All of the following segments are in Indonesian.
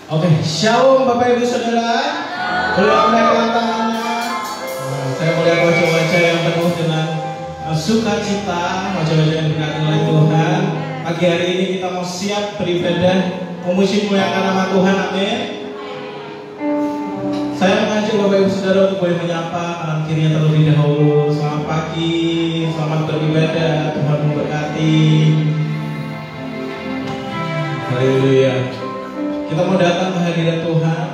Oke, shalom Bapak Ibu Saudara. Boleh angkat tangannya. Saya melihat wajah-wajah yang penuh dengan sukacita, wajah-wajah yang diberkati oleh Tuhan. Pagi hari ini kita mau siap beribadah, memuji muliakan nama Tuhan. Amin. Saya mengajak Bapak Ibu Saudara untuk boleh menyapa kanan kirinya terlebih dahulu. Selamat pagi, selamat beribadah, Tuhan memberkati. Haleluya. Kita mau datang ke hadirat Tuhan.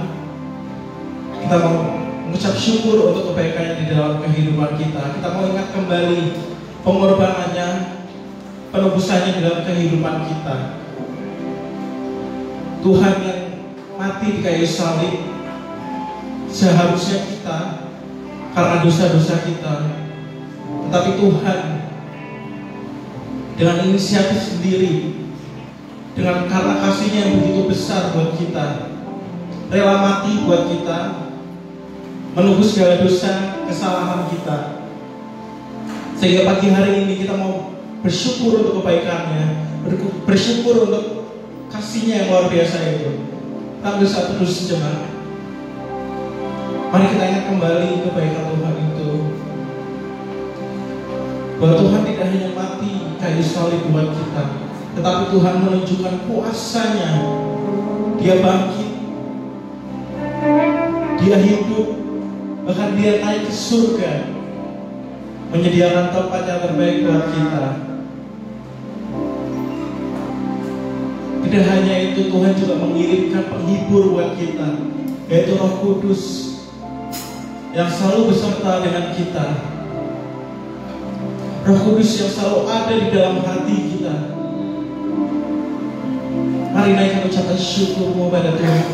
Kita mau mengucap syukur untuk kebaikan di dalam kehidupan kita. Kita mau ingat kembali pengorbanannya, penebusannya di dalam kehidupan kita. Tuhan yang mati di kayu salib, seharusnya kita karena dosa-dosa kita, tetapi Tuhan dengan inisiatif sendiri, dengan karena kasihnya yang begitu besar buat kita, rela mati buat kita, menebus segala dosa kesalahan kita. Sehingga pagi hari ini kita mau bersyukur untuk kebaikannya, bersyukur untuk kasihnya yang luar biasa itu. Kita ambil satu terus sejenak. Mari kita ingat kembali kebaikan Tuhan itu, bahwa Tuhan tidak hanya mati kayu salib buat kita, tetapi Tuhan menunjukkan kuasanya. Dia bangkit, Dia hidup, bahkan Dia naik ke surga, menyediakan tempat yang terbaik buat kita. Tidak hanya itu, Tuhan juga mengirimkan penghibur buat kita, yaitu Roh Kudus yang selalu beserta dengan kita. Roh Kudus yang selalu ada di dalam hati kita. Mari naikkan ucapan syukurmu pada Tuhan,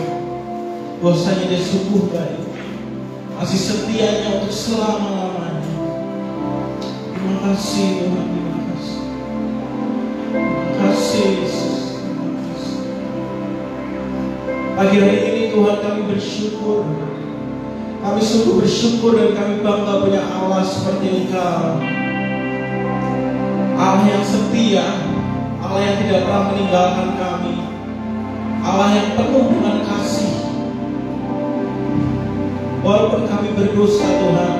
bahwasanya Dia sungguh baik, kasih setianya untuk selama-lamanya. Terima kasih Tuhan, terima kasih. Terima kasih Yesus, terima kasih. Pagi hari ini Tuhan kami bersyukur. Kami sungguh bersyukur dan kami bangga punya Allah seperti Engkau, Allah yang setia, Allah yang tidak pernah meninggalkan kami, Allah yang penuh dengan kasih. Walaupun kami berdosa Tuhan,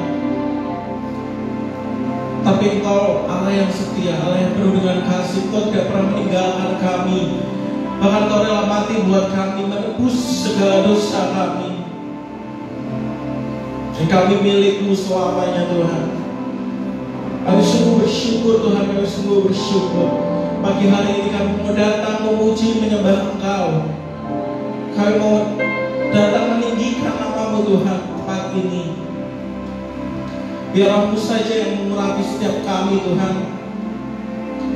tapi Engkau Allah yang setia, Allah yang penuh dengan kasih. Engkau tidak pernah meninggalkan kami, bahkan Engkau rela mati buat kami, menebus segala dosa kami. Dan kami milik-Mu selamanya Tuhan. Kami sungguh bersyukur Tuhan, kami sungguh bersyukur. Pagi hari ini kami mau datang memuji menyembah Engkau. Kami mau datang meninggikan nama-Mu Tuhan pagi ini. Biar Roh-Mu saja yang mengurapi setiap kami Tuhan.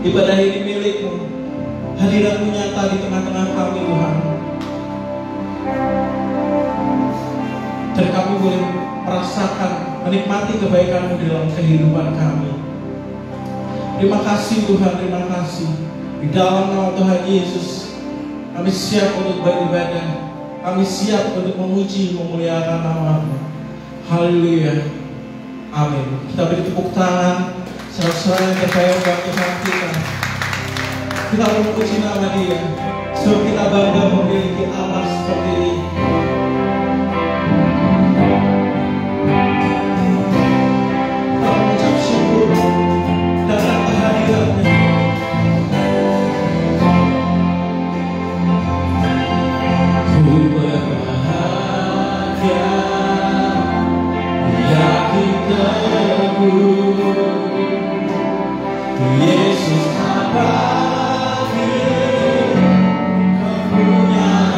Ibadah ini milik-Mu, hadirat-Mu nyata di tengah-tengah kami Tuhan. Dan kami boleh merasakan, menikmati kebaikan-Mu di dalam kehidupan kami. Terima kasih Tuhan, terima kasih. Di dalam nama Tuhan Yesus, kami siap untuk beribadah, kami siap untuk memuji, memuliakan nama-Mu. Haleluya, amin. Kita beri tepuk tangan, seru-seru yang terbaik buat Tuhan kita. Kita memuji nama Dia, sebab kita bangga memiliki Allah seperti ini. Yesus abadi, Kau punya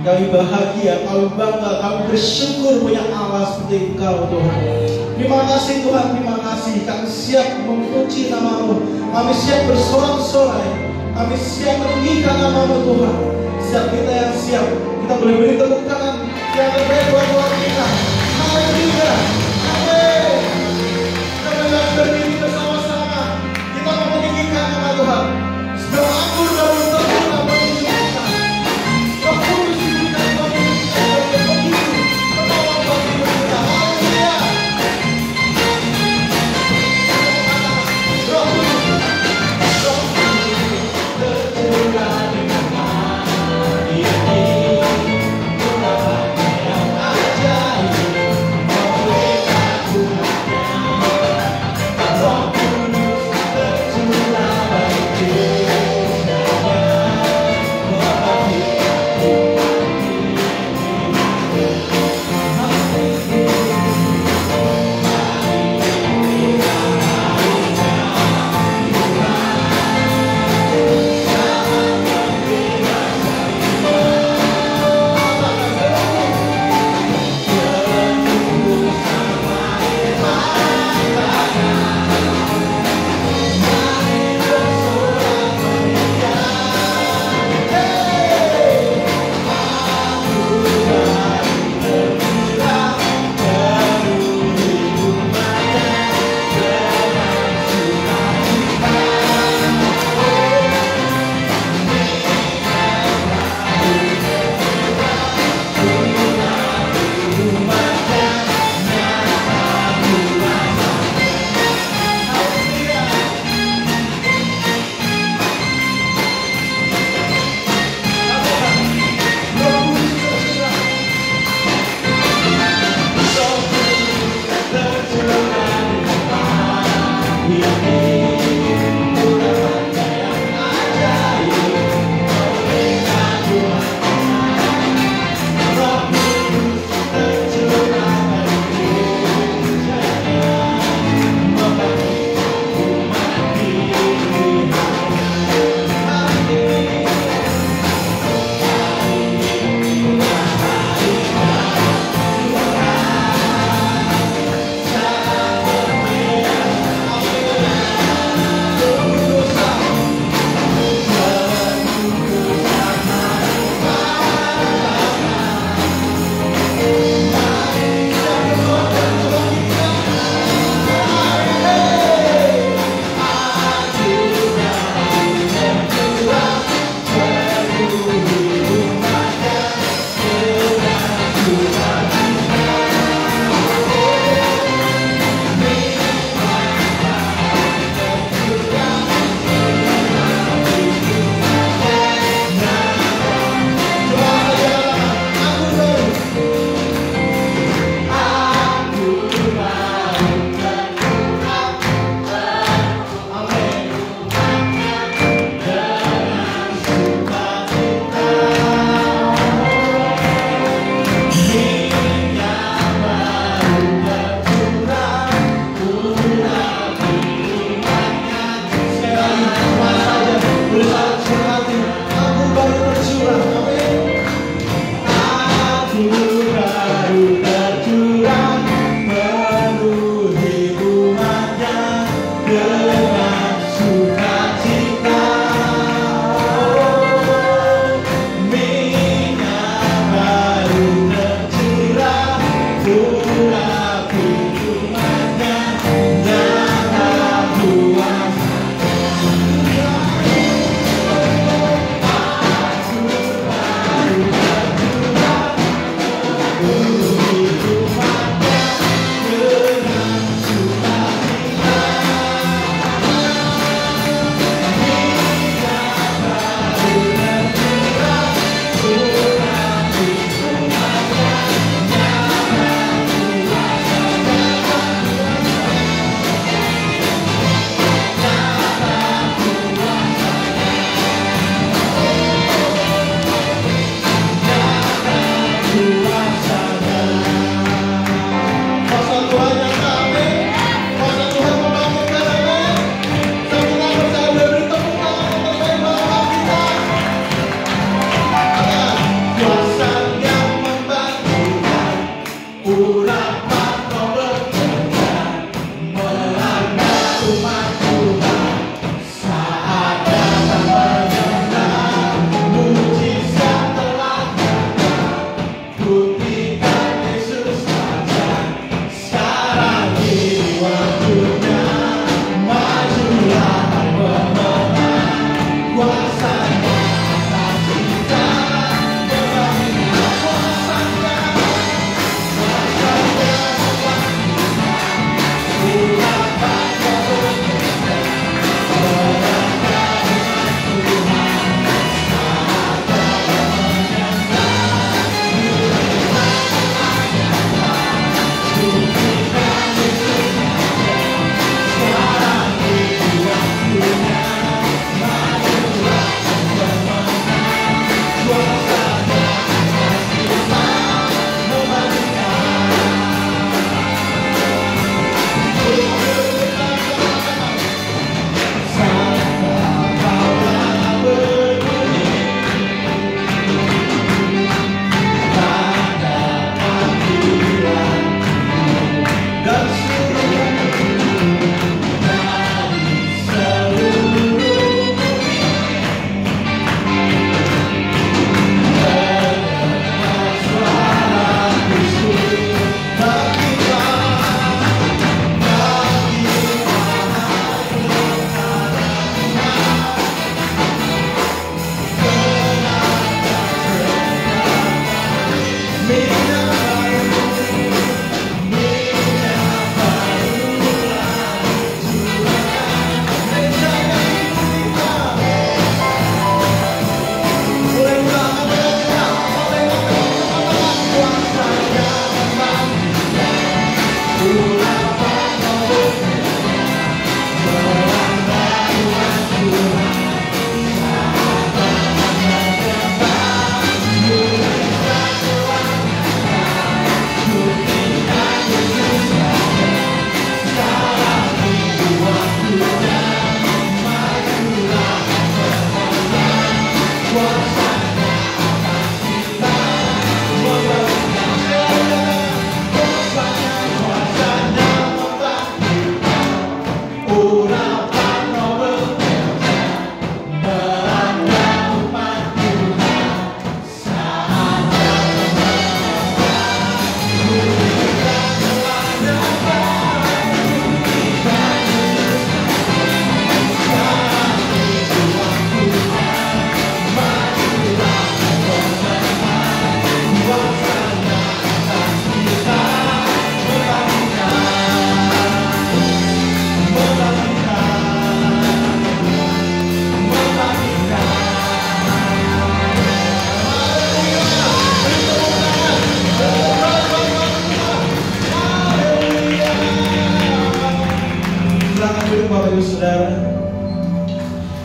Kami bahagia, kami bangga, kami bersyukur punya Allah seperti Engkau Tuhan. Terima kasih Tuhan, terima kasih. Kami siap memuji nama-Mu, kami siap bersorak-sorai, kami siap meninggikan nama-Mu Tuhan. Setiap kita yang siap, kita boleh beri tepuk tangan yang terbaik buat Tuhan kita. Haleluya, amin. Kita boleh berdiri bersama-sama, kita mau meninggikan nama Tuhan. Sebab anggur daun terbuka bagi kita, Roh Kudus diberikan bagi kita sebagai penghidup, penolong bagi kita. Haleluya. Roh Kudus, Roh Kudus tercurah dengan ini, Tuhan yang ajaib.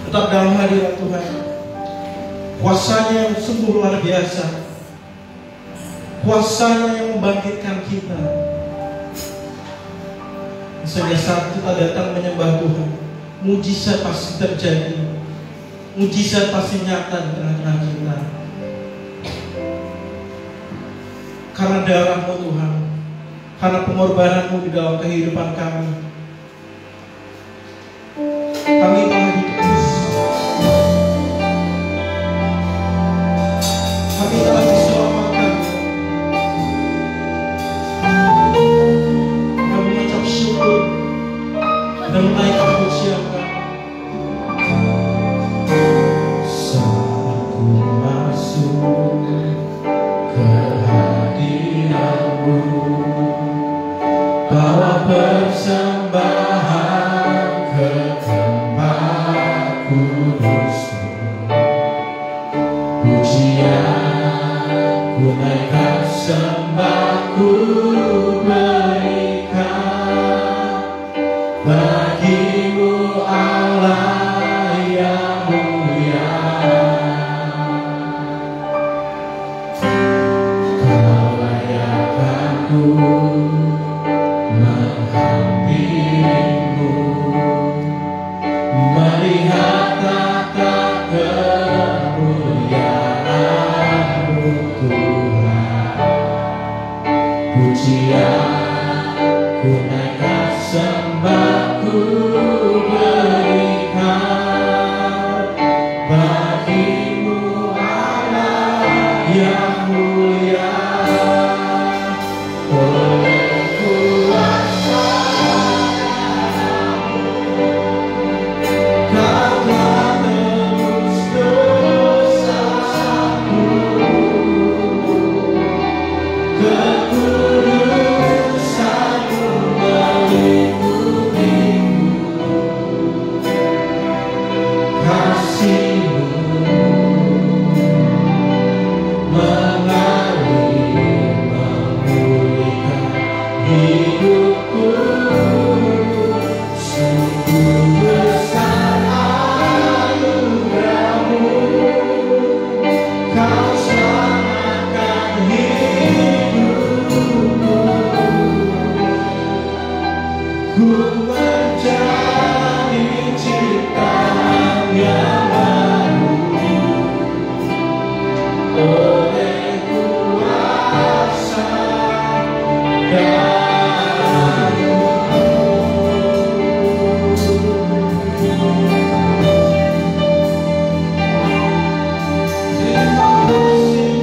tetap dalam hadirat Tuhan. Kuasanya yang sungguh luar biasa, kuasanya yang membangkitkan kita. Sehingga saat kita datang menyembah Tuhan, mujizat pasti terjadi, mujizat pasti nyata di tengah-tengah kita. Karena darah-Mu Tuhan, karena pengorbanan-Mu di dalam kehidupan kami, kami telah ditebus, kami telah diselamatkan. Kami mengucap syukur dan menaikkan pujian Kami. Saat ku masuk ke hadirat-Mu, bawa persembahan ke tempat kudus-Mu, pujian ku naikkan, sembah ku berikan bagi-Mu Allah yang mulia. Kau layak aku menghampiri ku naikkan sembahku berikan bagimu Allah yang mulia. Oleh kuasa Kau telah tebus dosaku, kekudusanmu melindungiku, kasihmu mengalir memulihkan hidupku. Sungguh besar anugerahmu, Kau selamatkan hidupku. Ku menjadi ciptaan yang baru oleh kuasa darah-Mu. Terima kasih.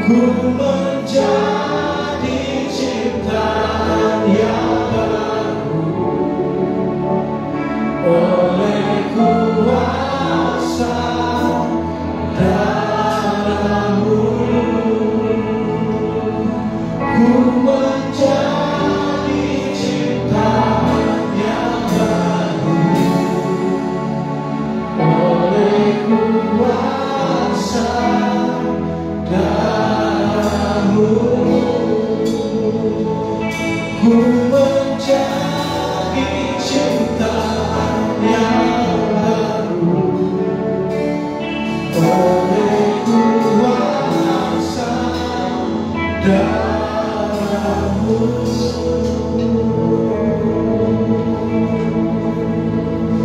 Ku menjadi ciptaan yang baru oleh kuasa darah-Mu. Ku menjadi ciptaan yang baru oleh kuasa darah-Mu. Ku menjadi ciptaan yang baru oleh kuasa darah-Mu.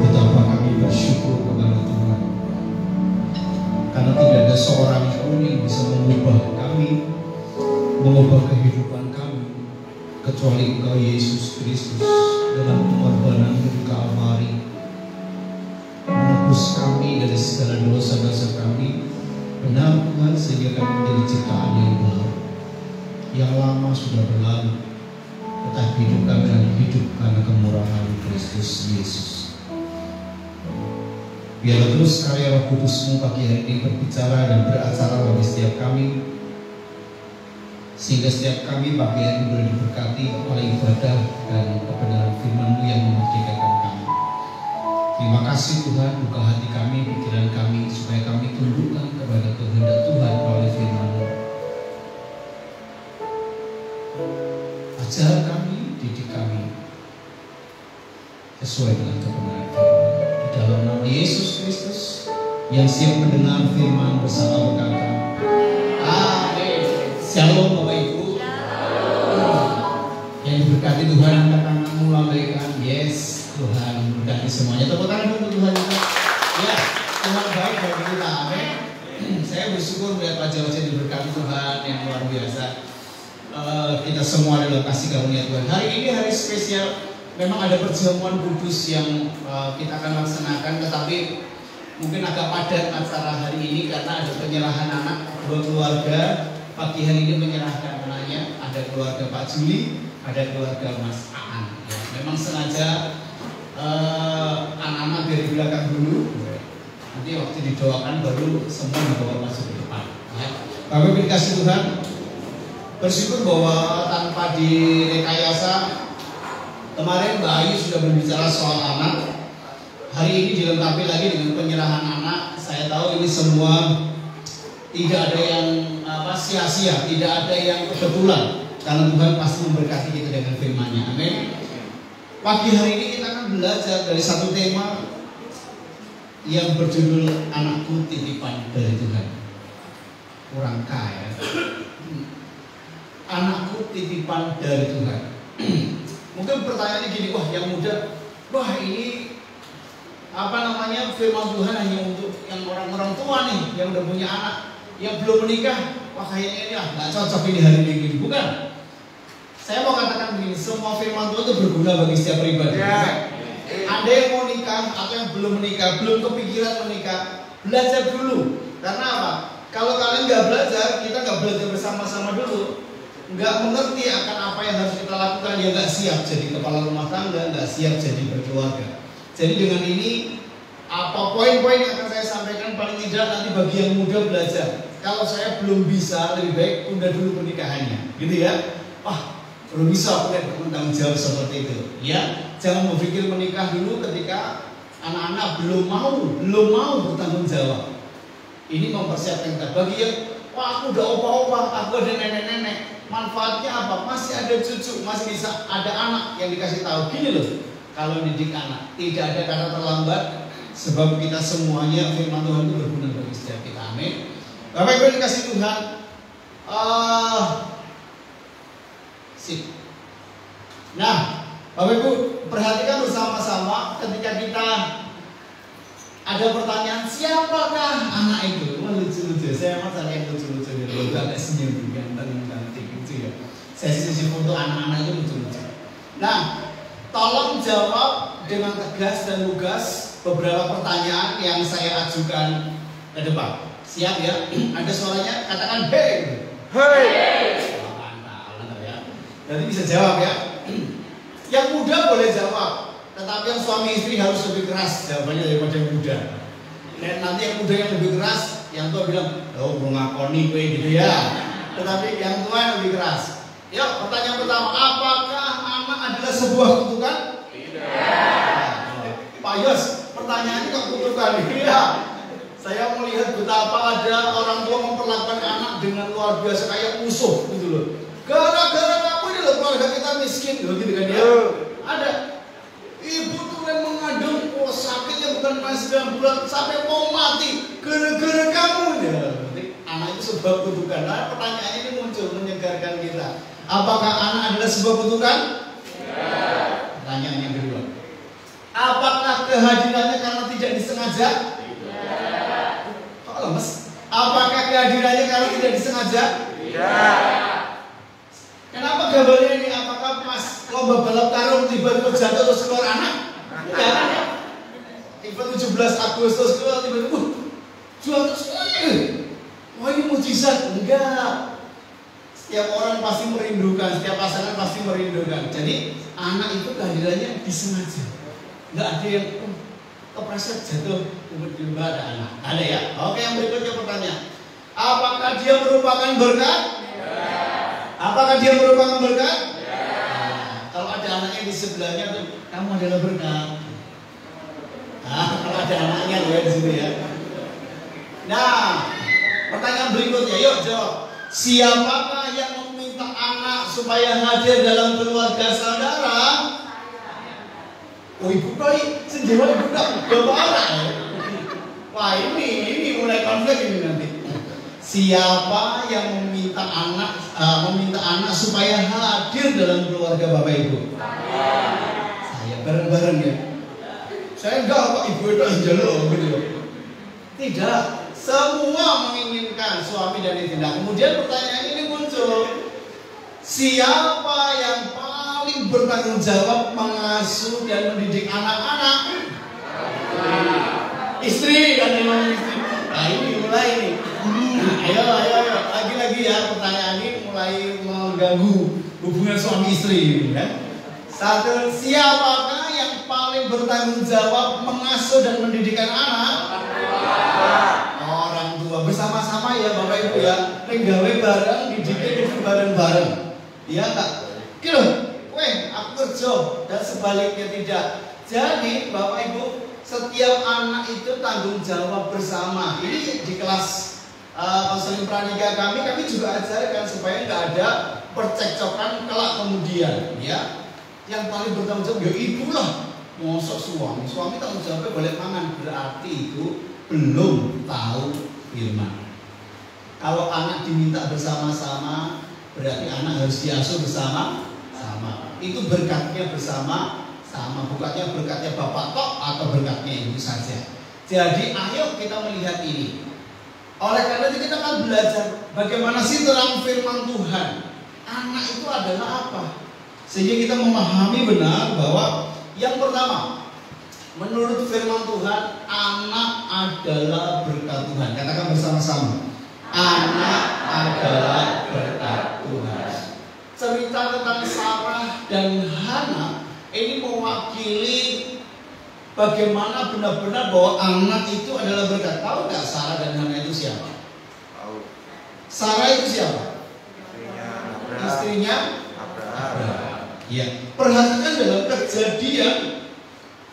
Betapa kami bersyukur kepada Tuhan, karena tidak ada seorang pun yang bisa mengubah kami, mengubah kehidupan kami, kecuali Engkau Yesus Kristus dalam pengorbanan di Kalvari, menebus kami dari segala dosa-dosa kami. Benar Tuhan, sehingga kami menjadi ciptaan yang baru. Yang lama sudah berlalu, tetapi hidup kami adalah hidup karena kemurahan Kristus Yesus. Biarlah terus karya Roh Kudus-Mu pagi hari ini berbicara dan beracara bagi setiap kami, sehingga setiap kami pagi hari ini boleh diberkati oleh ibadah dan kebenaran firman-Mu yang memerdekakan kami. Terima kasih Tuhan, buka hati kami, pikiran kami, supaya kami tundukkan kepada kehendak Tuhan melalui firman-Mu. Ajar kami, didik kami sesuai dengan kebenaran firman. Di dalam nama Yesus Kristus yang siap mendengar firman bersama berkata, amin. Shalom Bapak Ibu. Yang diberkati Tuhan, angkat tanganmu, lambaikan. Yes, Tuhan berkati semuanya. Tepuk tangan untuk Tuhan juga. Ya, Tuhan baik bagi kita. Amin. Saya bersyukur melihat wajah-wajah diberkati Tuhan yang luar biasa. Kita semua dalam kasih karunia Tuhan. Hari ini hari spesial. Memang ada perjamuan kudus yang kita akan laksanakan, tetapi mungkin agak padat acara hari ini karena ada penyerahan anak. Dua keluarga pagi hari ini menyerahkan anaknya. Ada keluarga Pak Juli, ada keluarga Mas Aan. Ya, memang sengaja anak-anak dari belakang dulu. Nanti waktu didoakan baru semua dibawa masuk ke depan. Ya. Bapak dikasih Tuhan, bersyukur bahwa tanpa direkayasa, kemarin Mbak Ayu sudah berbicara soal anak. Hari ini dilengkapi lagi dengan penyerahan anak. Saya tahu ini semua tidak ada yang sia-sia, tidak ada yang kebetulan, karena Tuhan pasti memberkati kita dengan firman-Nya. Amin. Pagi hari ini kita akan belajar dari satu tema yang berjudul Anakku Titipan dari Tuhan. Kurang kaya. Anakku titipan dari Tuhan. Mungkin pertanyaannya gini, wah yang muda, wah ini firman Tuhan hanya untuk yang orang-orang tua nih, yang udah punya anak, yang belum menikah, wah kayaknya ini nggak cocok ini hari ini. Bukan. Saya mau katakan begini, semua firman Tuhan itu berguna bagi setiap pribadi. Ya. Ada yang mau nikah atau yang belum menikah, belum kepikiran menikah, belajar dulu. Karena apa? Kalau kalian nggak belajar, kita nggak belajar bersama-sama dulu, nggak mengerti akan apa yang harus kita lakukan, ya nggak siap jadi kepala rumah tangga, nggak siap jadi berkeluarga. Jadi dengan ini, apa poin-poin yang akan saya sampaikan paling tidak nanti bagi yang muda belajar. Kalau saya belum bisa, lebih baik tunda dulu pernikahannya, gitu ya. Wah, belum bisa aku bertanggung jawab seperti itu. Ya, jangan berpikir menikah dulu ketika anak-anak belum mau bertanggung jawab. Ini mempersiapkan kita. Bagi yang, wah aku udah opa-opa, aku ada nenek-nenek, manfaatnya apa? Masih ada cucu, masih bisa ada anak yang dikasih tahu. Gini loh, kalau didik anak tidak ada kata terlambat, sebab kita semuanya firman Tuhan itu berguna bagi setiap kita. Amin. Bapak Ibu dikasih Tuhan. Nah, Bapak Ibu perhatikan bersama-sama ketika kita ada pertanyaan, siapakah anak itu? Wah, lucu-lucu. Saya memang cari yang lucu-lucu ya. Agak senyum, ganteng, cantik gitu ya. Saya sisi foto anak-anak itu lucu-lucu. Nah, tolong jawab dengan tegas dan lugas beberapa pertanyaan yang saya ajukan ke depan. Siap ya? Ada suaranya? Katakan hey. Hei. Mantap ya. Jadi bisa jawab ya. Yang muda boleh jawab, tetapi yang suami istri harus lebih keras jawabannya daripada yang muda. Dan nanti yang muda yang lebih keras, yang tua bilang, oh mau ngakoni gue gitu ya. Tetapi yang tua yang lebih keras. Yuk, pertanyaan pertama, apakah anak adalah sebuah kutukan? Tidak. Pak Yos, pertanyaannya kok kutukan? Iya. Saya melihat betapa ada orang tua memperlakukan anak dengan luar biasa kayak musuh gitu loh. Gara-gara kamu ini loh keluarga kita miskin loh gitu kan ya. Ada ibu tuh yang mengandung, oh sakitnya bukan cuma 9 bulan sampai mau mati gara-gara kamu ya. Anak itu sebuah kutukan. Nah, pertanyaan ini muncul menyegarkan kita. Apakah anak adalah sebuah kutukan? Ya. Pertanyaan yang kedua. Apakah kehadirannya karena tidak disengaja? Tidak. Kok lemes? Apakah kehadirannya karena tidak disengaja? Tidak. Kenapa gambarnya ini? Apakah pas lomba balap karung tiba-tiba jatuh terus keluar anak? Enggak kan ya? Event 17 Agustus keluar tiba-tiba jatuh terus wah ini mujizat. Enggak. Setiap orang pasti merindukan, setiap pasangan pasti merindukan. Jadi anak itu kehadirannya disengaja. Enggak ada yang kepleset jatuh tiba-tiba ada anak. Ada ya? Oke, yang berikutnya pertanyaan. Apakah dia merupakan berkat? Apakah dia merupakan berkat? Ya. Nah, kalau ada anaknya di sebelahnya tuh, kamu adalah berkat. Nah, kalau ada anaknya tuh ya di situ ya. Nah, pertanyaan berikutnya, yuk jawab. Siapakah yang meminta anak supaya hadir dalam keluarga saudara? Oh ibu koi, sejauh ibu kok bapak anak ya? Wah ini mulai konflik ini nanti. Siapa yang meminta anak supaya hadir dalam keluarga Bapak Ibu? Saya bareng-bareng ya. Saya enggak kok ibu itu anjalo gitu. Tidak, semua menginginkan suami dan istri. Nah, kemudian pertanyaan ini muncul. Siapa yang paling bertanggung jawab mengasuh dan mendidik anak-anak? Istri kan memang istri. Nah ini mulai nih. Ayo, lagi ya pertanyaan ini mulai mengganggu hubungan suami istri ya. Satu, siapakah yang paling bertanggung jawab mengasuh dan mendidikan anak? Orang tua bersama-sama ya Bapak Ibu ya. Penggawe bareng, dididik bareng-bareng. Iya tak? Kilo, aku kerja dan sebaliknya tidak. Jadi Bapak Ibu, setiap anak itu tanggung jawab bersama. Ini di kelas konseling pranikah kami juga ajarkan supaya nggak ada percekcokan kelak kemudian, ya. Yang paling bertanggung jawab ya ibu lah. Mosok suami tanggung jawabnya balik mangan, berarti itu belum tahu firman. Kalau anak diminta bersama-sama, berarti anak harus diasuh bersama-sama. Itu berkatnya bersama-sama, bukannya berkatnya bapak tok atau berkatnya ibu saja. Jadi ayo kita melihat ini. Oleh karena itu kita akan belajar bagaimana sih terang firman Tuhan. Anak itu adalah apa? Sehingga kita memahami benar bahwa yang pertama, menurut firman Tuhan, anak adalah berkat Tuhan. Katakan bersama-sama. Anak adalah berkat Tuhan. Cerita tentang Sarah dan Hana ini mewakili bagaimana benar-benar bahwa anak itu adalah berkat. Tahu nggak Sarah dan Hana itu siapa? Tahu. Sarah itu siapa? Istrinya Abraham. Ya. Perhatikan dalam Kejadian.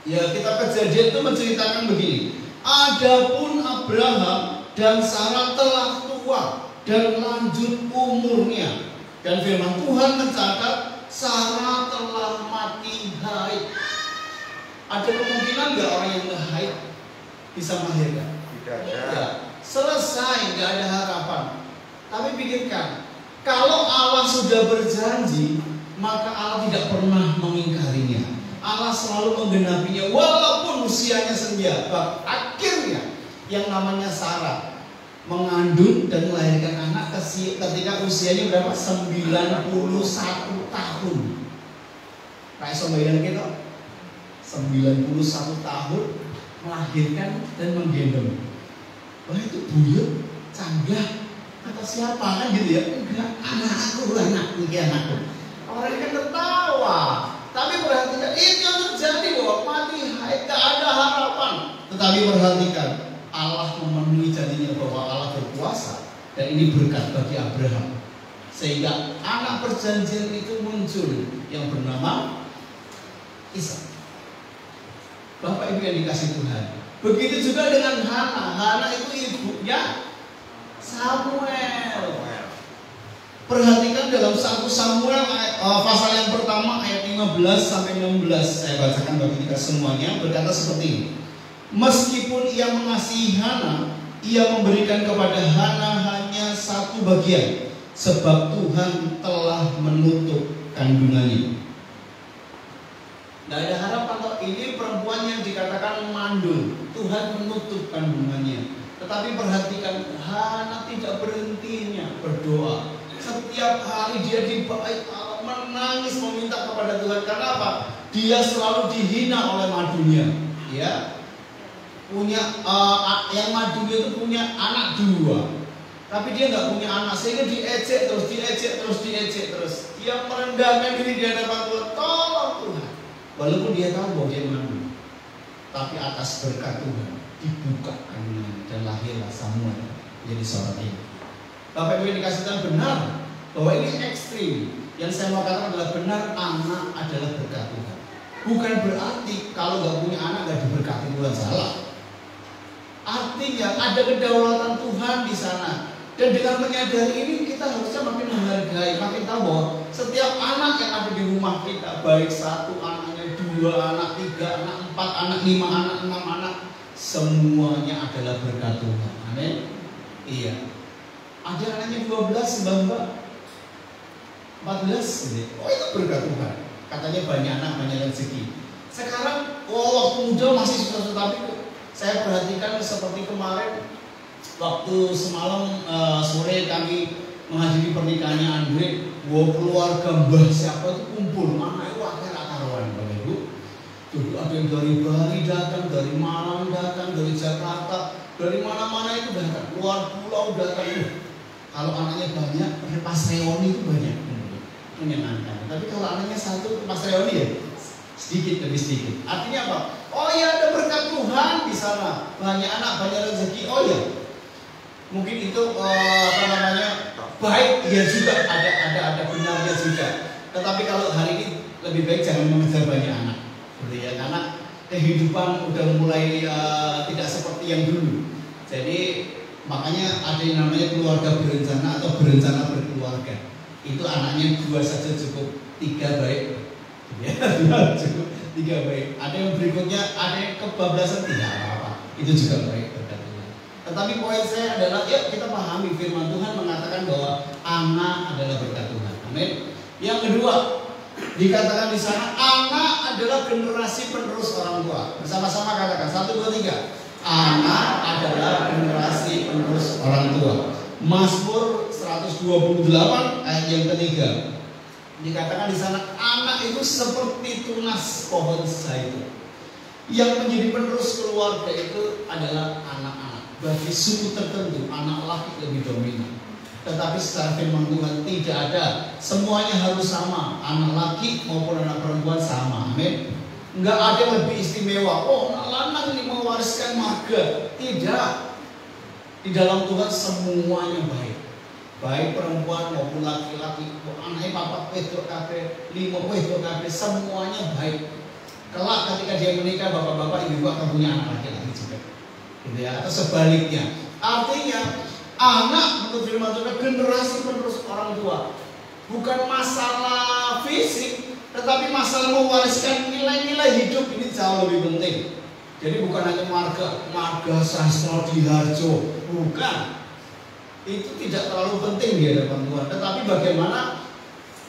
Ya, kita Kejadian itu menceritakan begini. Adapun Abraham dan Sarah telah tua dan lanjut umurnya. Dan firman Tuhan mencatat Sarah telah mati haid. Ada kemungkinan nggak orang yang haid bisa melahirkan? Tidak ada. Ya, selesai, nggak ada harapan. Tapi pikirkan, kalau Allah sudah berjanji, maka Allah tidak pernah mengingkarinya. Allah selalu menggenapinya, walaupun usianya senja. Akhirnya, yang namanya Sarah mengandung dan melahirkan anak ketika usianya berapa? 91 tahun. Kayak sembahyang kita 91 tahun melahirkan dan menggendong. Wah itu buyut, canggah, Kata siapa kan gitu ya? Enggak, anakku. Orang kan tertawa. Tapi perhatikan, itu yang terjadi bahwa mati tidak ada harapan. Tetapi perhatikan, Allah memenuhi janjinya bahwa Allah berkuasa. Dan ini berkat bagi Abraham. Sehingga anak perjanjian itu muncul yang bernama Ishak. Bapak Ibu yang dikasih Tuhan. Begitu juga dengan Hana. Hana itu ibunya Samuel. Perhatikan dalam 1 Samuel pasal yang pertama ayat 15 sampai 16. Saya bacakan bagi kita semuanya. Berkata seperti ini. Meskipun ia mengasihi Hana, ia memberikan kepada Hana hanya 1 bagian, sebab Tuhan telah menutup kandungannya. Tidak ada harapan. Ini perempuan yang dikatakan mandul. Tuhan menutup kandungannya. Tetapi perhatikan, Hana tidak berhentinya berdoa. Setiap hari dia dibaik Allah, menangis meminta kepada Tuhan. Karena apa? Dia selalu dihina oleh madunya. Ya, punya yang madunya itu punya anak 2, tapi dia nggak punya anak, sehingga diejek terus. Dia merendahkan diri di hadapan Tuhan. Tolong Tuhan. Walaupun dia tahu bahwa dia mandi, tapi atas berkat Tuhan dibuka kandungan dan lahirlah Samuel menjadi seorang ibu. Bapak Ibu yang dikasih Tuhan, benar bahwa ini ekstrim. Yang saya mau katakan adalah benar, anak adalah berkat Tuhan. Bukan berarti kalau nggak punya anak nggak diberkati Tuhan, salah. Artinya ada kedaulatan Tuhan di sana. Dan dengan menyadari ini kita harusnya makin menghargai, makin tahu bahwa setiap anak yang ada di rumah kita, baik 1 anaknya, 2 anak, 3 anak, 4 anak, 5 anak, 6 anak, semuanya adalah berkat Tuhan. Amin. Iya. Ada anaknya 12, Mbak, 14 gitu. Oh, itu berkat Tuhan. Katanya banyak anak, banyak rezeki. Sekarang waktu muda masih susah, tapi saya perhatikan seperti kemarin waktu semalam sore kami menghadiri pernikahannya Andre. Keluarga Mbah siapa itu kumpul, mana itu akhirnya karuan, Bapak Ibu. Jadi ada yang dari Bali datang, dari Malang datang, dari Jakarta, dari mana-mana itu datang, luar pulau datang. Kalau anaknya banyak, pas reuni itu banyak, menyenangkan. Tapi kalau anaknya 1 pas reuni ya sedikit demi sedikit. Artinya apa? Oh iya, ada berkat Tuhan di sana. Banyak anak, banyak rezeki. Oh iya, mungkin itu baik, ya juga ada benarnya juga. Tetapi kalau hari ini lebih baik jangan mengejar banyak anak, gitu ya, karena kehidupan udah mulai tidak seperti yang dulu. Jadi makanya ada yang namanya keluarga berencana atau berencana berkeluarga. Itu anaknya 2 saja cukup, 3 baik, ya, 2 cukup, 3 baik. Ada yang berikutnya, ada yang kebablasan, tidak apa-apa, itu juga baik. Tetapi poin saya adalah, yuk kita pahami firman Tuhan mengatakan bahwa anak adalah berkat Tuhan. Amin. Yang kedua, dikatakan di sana anak adalah generasi penerus orang tua. Bersama-sama katakan 1, 2, 3. Anak adalah generasi penerus orang tua. Mazmur 128 ayat yang ketiga. Dikatakan di sana anak itu seperti tunas pohon zaitun. Yang menjadi penerus keluarga itu adalah anak-anak. Bagi suku tertentu anak laki lebih dominan. Tetapi secara firman Tuhan tidak ada, semuanya harus sama, anak laki maupun anak perempuan sama. Amin. Enggak ada yang lebih istimewa. Oh, anak lanang ini mewariskan marga. Tidak. Di dalam Tuhan semuanya baik. Baik perempuan maupun laki-laki. Anaknya papa wedok kabeh, 5 wedok kabeh, semuanya baik. Kelak ketika dia menikah, bapak-bapak ibu akan punya anak laki-laki juga. Gitu ya, atau sebaliknya. Artinya anak menurut firman Tuhan generasi penerus orang tua. Bukan masalah fisik, tetapi masalah mewariskan nilai-nilai hidup. Ini jauh lebih penting. Jadi bukan hanya marga sastra di Harjo, bukan. Itu tidak terlalu penting di hadapan Tuhan. Tetapi bagaimana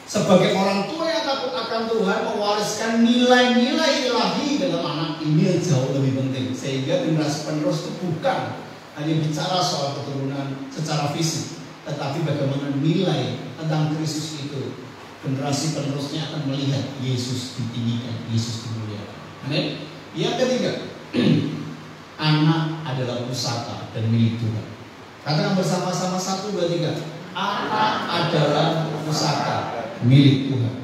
sebagai orang tua yang takut akan Tuhan mewariskan nilai-nilai ilahi dalam anak ini yang jauh lebih penting. Sehingga generasi penerus itu bukan hanya bicara soal keturunan secara fisik, tetapi bagaimana nilai tentang Kristus itu. Generasi penerusnya akan melihat Yesus ditinggikan, Yesus dimuliakan. Amin. Yang ketiga, anak adalah pusaka dan milik Tuhan. Katakan bersama-sama 1, 2, 3. Anak adalah pusaka milik Tuhan.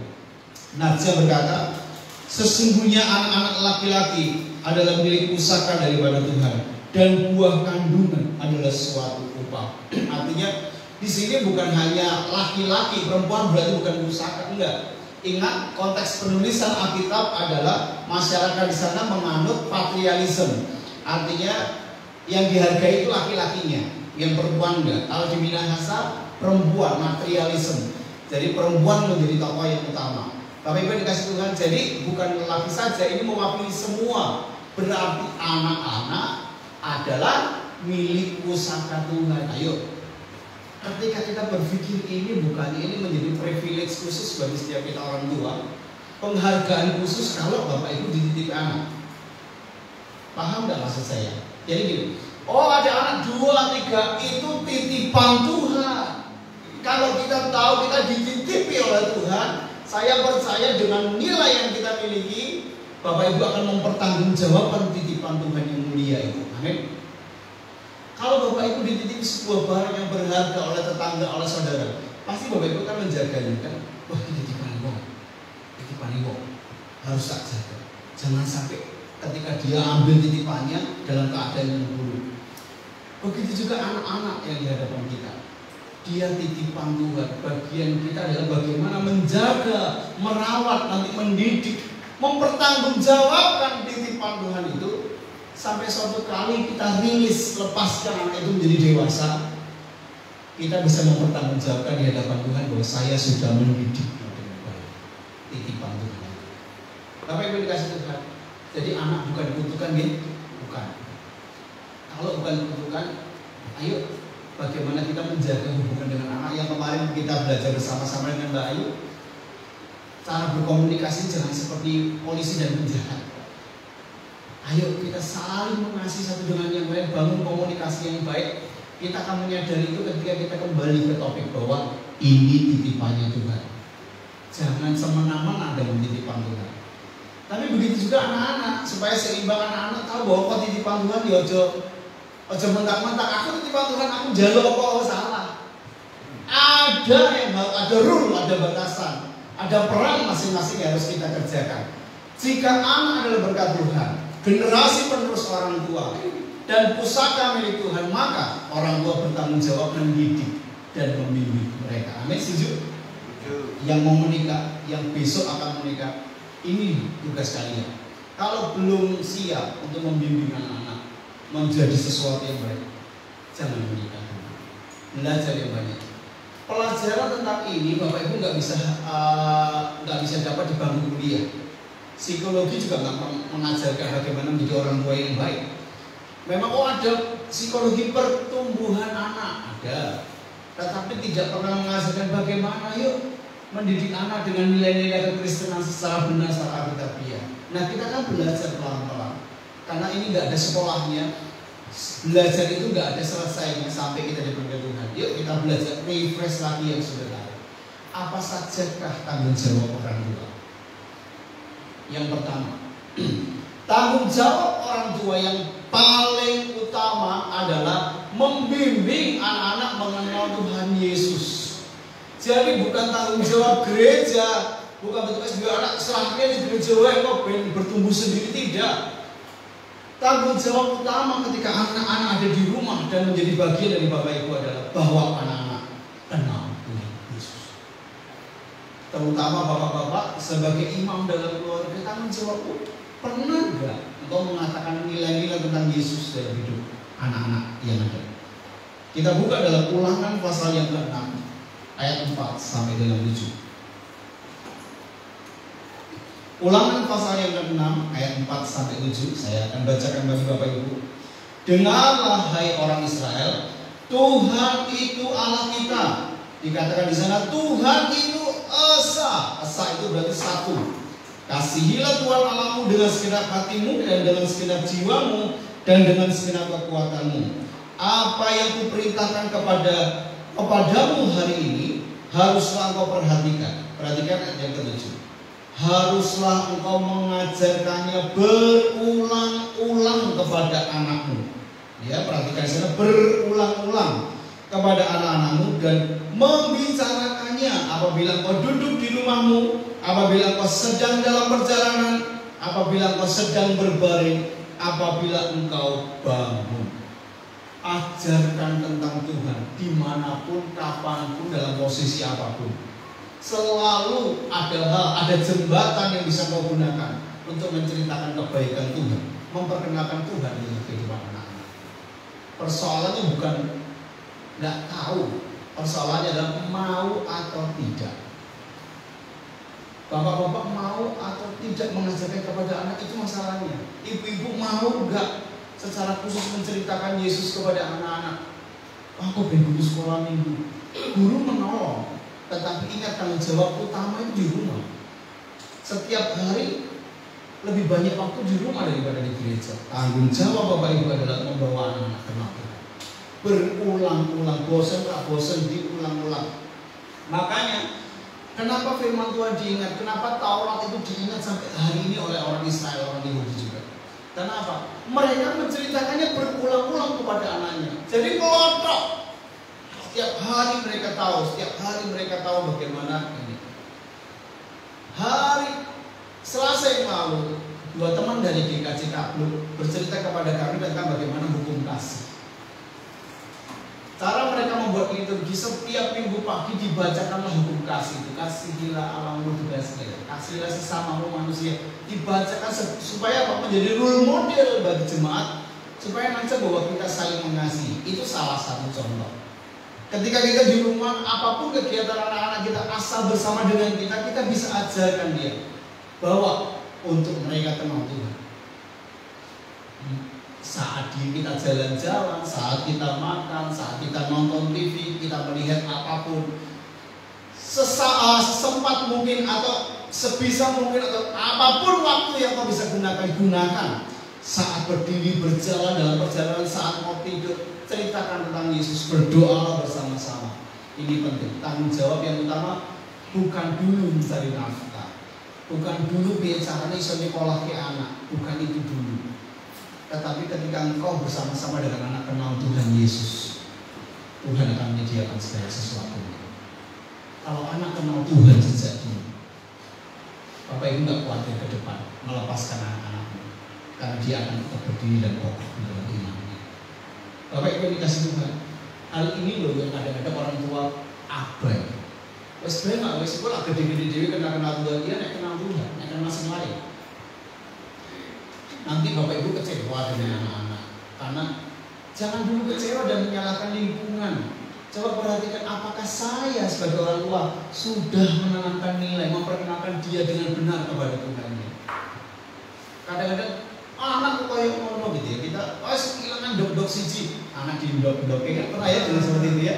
Natsya berkata, sesungguhnya anak-anak laki-laki adalah milik pusaka daripada Tuhan, dan buah kandungan adalah suatu upah. Artinya di sini bukan hanya laki-laki, perempuan berarti bukan pusaka, enggak. Ingat, konteks penulisan Alkitab adalah masyarakat di sana menganut patrialisme. Artinya yang dihargai itu laki-lakinya, yang perempuan enggak. Kalau di Minahasa, perempuan, materialisme. Jadi perempuan menjadi tokoh yang utama. Bapak Ibu dikasih Tuhan, jadi bukan lelaki saja, ini mewakili semua. Berarti anak-anak adalah milik pusaka Tuhan. Ayo, ketika kita berpikir ini menjadi privilege khusus bagi setiap kita orang tua, penghargaan khusus kalau Bapak Ibu dititip anak. Paham nggak maksud saya? Jadi gini, oh ada anak 2, 3 itu titipan Tuhan. Kalau kita tahu kita dititipi oleh Tuhan, saya percaya dengan nilai yang kita miliki, Bapak Ibu akan mempertanggungjawabkan titipan Tuhan yang mulia itu. Amin. Kalau Bapak Ibu dititipi sebuah barang yang berharga oleh tetangga, oleh saudara, pasti Bapak Ibu kan menjaganya kan. Wah, ini titipan Ibu harus tak jaga. Jangan sampai ketika dia ambil titipannya dalam keadaan yang buruk. Begitu juga anak-anak yang di hadapan kita. Dia titipan Tuhan. Bagian kita adalah bagaimana menjaga, merawat, nanti mendidik, mempertanggungjawabkan titipan Tuhan itu. Sampai suatu kali kita rilis, lepaskan anak itu menjadi dewasa, kita bisa mempertanggungjawabkan di hadapan Tuhan bahwa saya sudah mendidik dengan baik. Titipan Tuhan. Bapak Ibu dikasih Tuhan. Jadi anak bukan kutukan, ya? Bukan. Kalau bukan kutukan, ayo bagaimana kita menjaga hubungan dengan anak. Yang kemarin kita belajar bersama-sama dengan Mbak Ayu, cara berkomunikasi jangan seperti polisi dan penjahat. Ayo kita saling mengasihi satu dengan yang lain, bangun komunikasi yang baik. Kita akan menyadari itu ketika kita kembali ke topik bahwa ini titipannya Tuhan. Jangan semena-mena dengan titipan Tuhan. Tapi begitu juga anak-anak, supaya seimbang anak-anak tahu bahwa kok titipan Tuhan di ojo mentak-mentak. Aku titipan Tuhan, aku jalur kok salah. Ada yang ada rule, ada batasan, ada peran masing-masing yang harus kita kerjakan. Jika anak adalah berkat Tuhan, generasi penerus orang tua dan pusaka milik Tuhan, maka orang tua bertanggung jawab mendidik dan membimbing mereka. Amin, setuju? Yang mau menikah, yang besok akan menikah, ini tugas kalian. Kalau belum siap untuk membimbing anak-anak menjadi sesuatu yang baik, jangan menikah. Belajar yang banyak. Pelajaran tentang ini Bapak Ibu nggak bisa dapat di bangku kuliah. Psikologi juga nggak mengajarkan bagaimana menjadi orang tua yang baik. Memang ada psikologi pertumbuhan anak, ada, tetapi tidak pernah mengajarkan bagaimana yuk mendidik anak dengan nilai-nilai kekristenan secara benar, secara harfiah. Nah, kita kan belajar pelan-pelan, karena ini nggak ada sekolahnya. Belajar itu nggak ada selesainya sampai kita dipanggil Tuhan. Yuk kita belajar, refresh lagi yang sudah tahu. Apa sajakah tanggung jawab orang tua? Yang pertama, tanggung jawab orang tua yang paling utama adalah membimbing anak-anak mengenal Tuhan Yesus. Jadi bukan tanggung jawab gereja, bukan bertugas juga anak serahnya di gereja kok bertumbuh sendiri, tidak. Tanggung jawab utama ketika anak-anak ada di rumah dan menjadi bagian dari Bapak Ibu adalah bahwa anak-anak kenal Tuhan Yesus. Terutama bapak-bapak sebagai imam dalam keluarga, tanggung jawab pernah enggak engkau mengatakan nilai-nilai tentang Yesus dalam hidup anak-anak yang ada. Kita buka dalam Ulangan pasal yang ke-6 ayat 4 sampai dengan 7. Ulangan pasal yang ke-6 ayat 4 sampai 7 saya akan bacakan bagi Bapak Ibu. Dengarlah hai orang Israel, Tuhan itu Allah kita. Dikatakan di sana Tuhan itu Esa. Esa itu berarti satu. Kasihilah Tuhan Allahmu dengan segenap hatimu dan dengan segenap jiwamu dan dengan segenap kekuatanmu. Apa yang kuperintahkan kepadamu hari ini haruslah engkau perhatikan. Perhatikan ayat yang ke-7. Haruslah engkau mengajarkannya berulang-ulang kepada anakmu. Ya, perhatikan sana berulang-ulang. kepada anak-anakmu dan membicarakannya apabila engkau duduk di rumahmu, apabila engkau sedang dalam perjalanan, apabila engkau sedang berbaring, apabila engkau bangun. Ajarkan tentang Tuhan dimanapun, kapanpun, dalam posisi apapun. Selalu ada jembatan yang bisa kau gunakan untuk menceritakan kebaikan Tuhan, memperkenalkan Tuhan di kehidupan anak-anak. Persoalannya bukan nggak tahu, persoalannya adalah mau atau tidak. Bapak-bapak mau atau tidak mengajarkan kepada anak, itu masalahnya. Ibu-ibu mau nggak secara khusus menceritakan Yesus kepada anak-anak? Aku pengen guru sekolah minggu, guru menolong, tetapi ingat tanggung jawab utama itu di rumah. Setiap hari lebih banyak waktu di rumah daripada di gereja. Tanggung jawab Bapak Ibu adalah membawa anak-anak ke Tuhan. Berulang-ulang, bosan tak bosan, diulang-ulang. Makanya kenapa firman Tuhan diingat? Kenapa Taurat itu diingat sampai hari ini oleh orang Israel, orang Yahudi juga? Kenapa? Mereka menceritakannya berulang-ulang kepada anaknya. Jadi kelotok. Setiap hari mereka tahu bagaimana ini. Hari Selasa yang lalu, 2 teman dari GKJ Kapluk bercerita kepada kami tentang bagaimana hukum kasih. Cara mereka membuat liturgi setiap minggu pagi dibacakanlah hukum kasih itu. Kasihilah Allahmu dengan segala, kasihlah sesamamu manusia. Dibacakan supaya apa? Menjadi role model bagi jemaat, supaya nanti bahwa kita saling mengasihi. Itu salah satu contoh. Ketika kita di rumah, apapun kegiatan anak-anak kita asal bersama dengan kita bisa ajarkan dia bahwa untuk mereka kenal Tuhan. Saat kita jalan-jalan, saat kita makan, saat kita nonton TV, kita melihat apapun, sesempat mungkin atau sebisa mungkin atau apapun waktu yang kau bisa gunakan. Saat berdiri, berjalan dalam perjalanan, saat mau tidur, ceritakan tentang Yesus, berdoa bersama-sama. Ini penting. Tanggung jawab yang utama bukan dulu mencari nafkah, bukan dulu bicara iso nyekolah ke anak, bukan itu dulu. Tetapi ketika engkau bersama-sama dengan anak kenal Tuhan Yesus, Tuhan akan menyediakan segala sesuatu. Kalau anak kenal Tuhan sejak dini, Bapak Ibu nggak khawatir ke depan melepaskan anak-anakmu, karena dia akan tetap berdiri dan kokoh di dalam imannya. Bapak Ibu dikasih Tuhan, hal ini loh yang kadang-kadang orang tua abai. Wes benar, wes sekolah gede-gede dewi kenal Tuhan, dia nek kenal Tuhan, nek kenal masing lain. Nanti Bapak Ibu kecewa dengan anak-anak, karena jangan dulu kecewa dan menyalahkan lingkungan. Coba perhatikan apakah saya sebagai orang tua sudah menanamkan nilai, memperkenalkan dia dengan benar kepada Tuhannya. Kadang-kadang anak kok kayak ngono gitu ya, kita kehilangan dok siji, anak di dok kan pernah ya dengan seperti itu ya.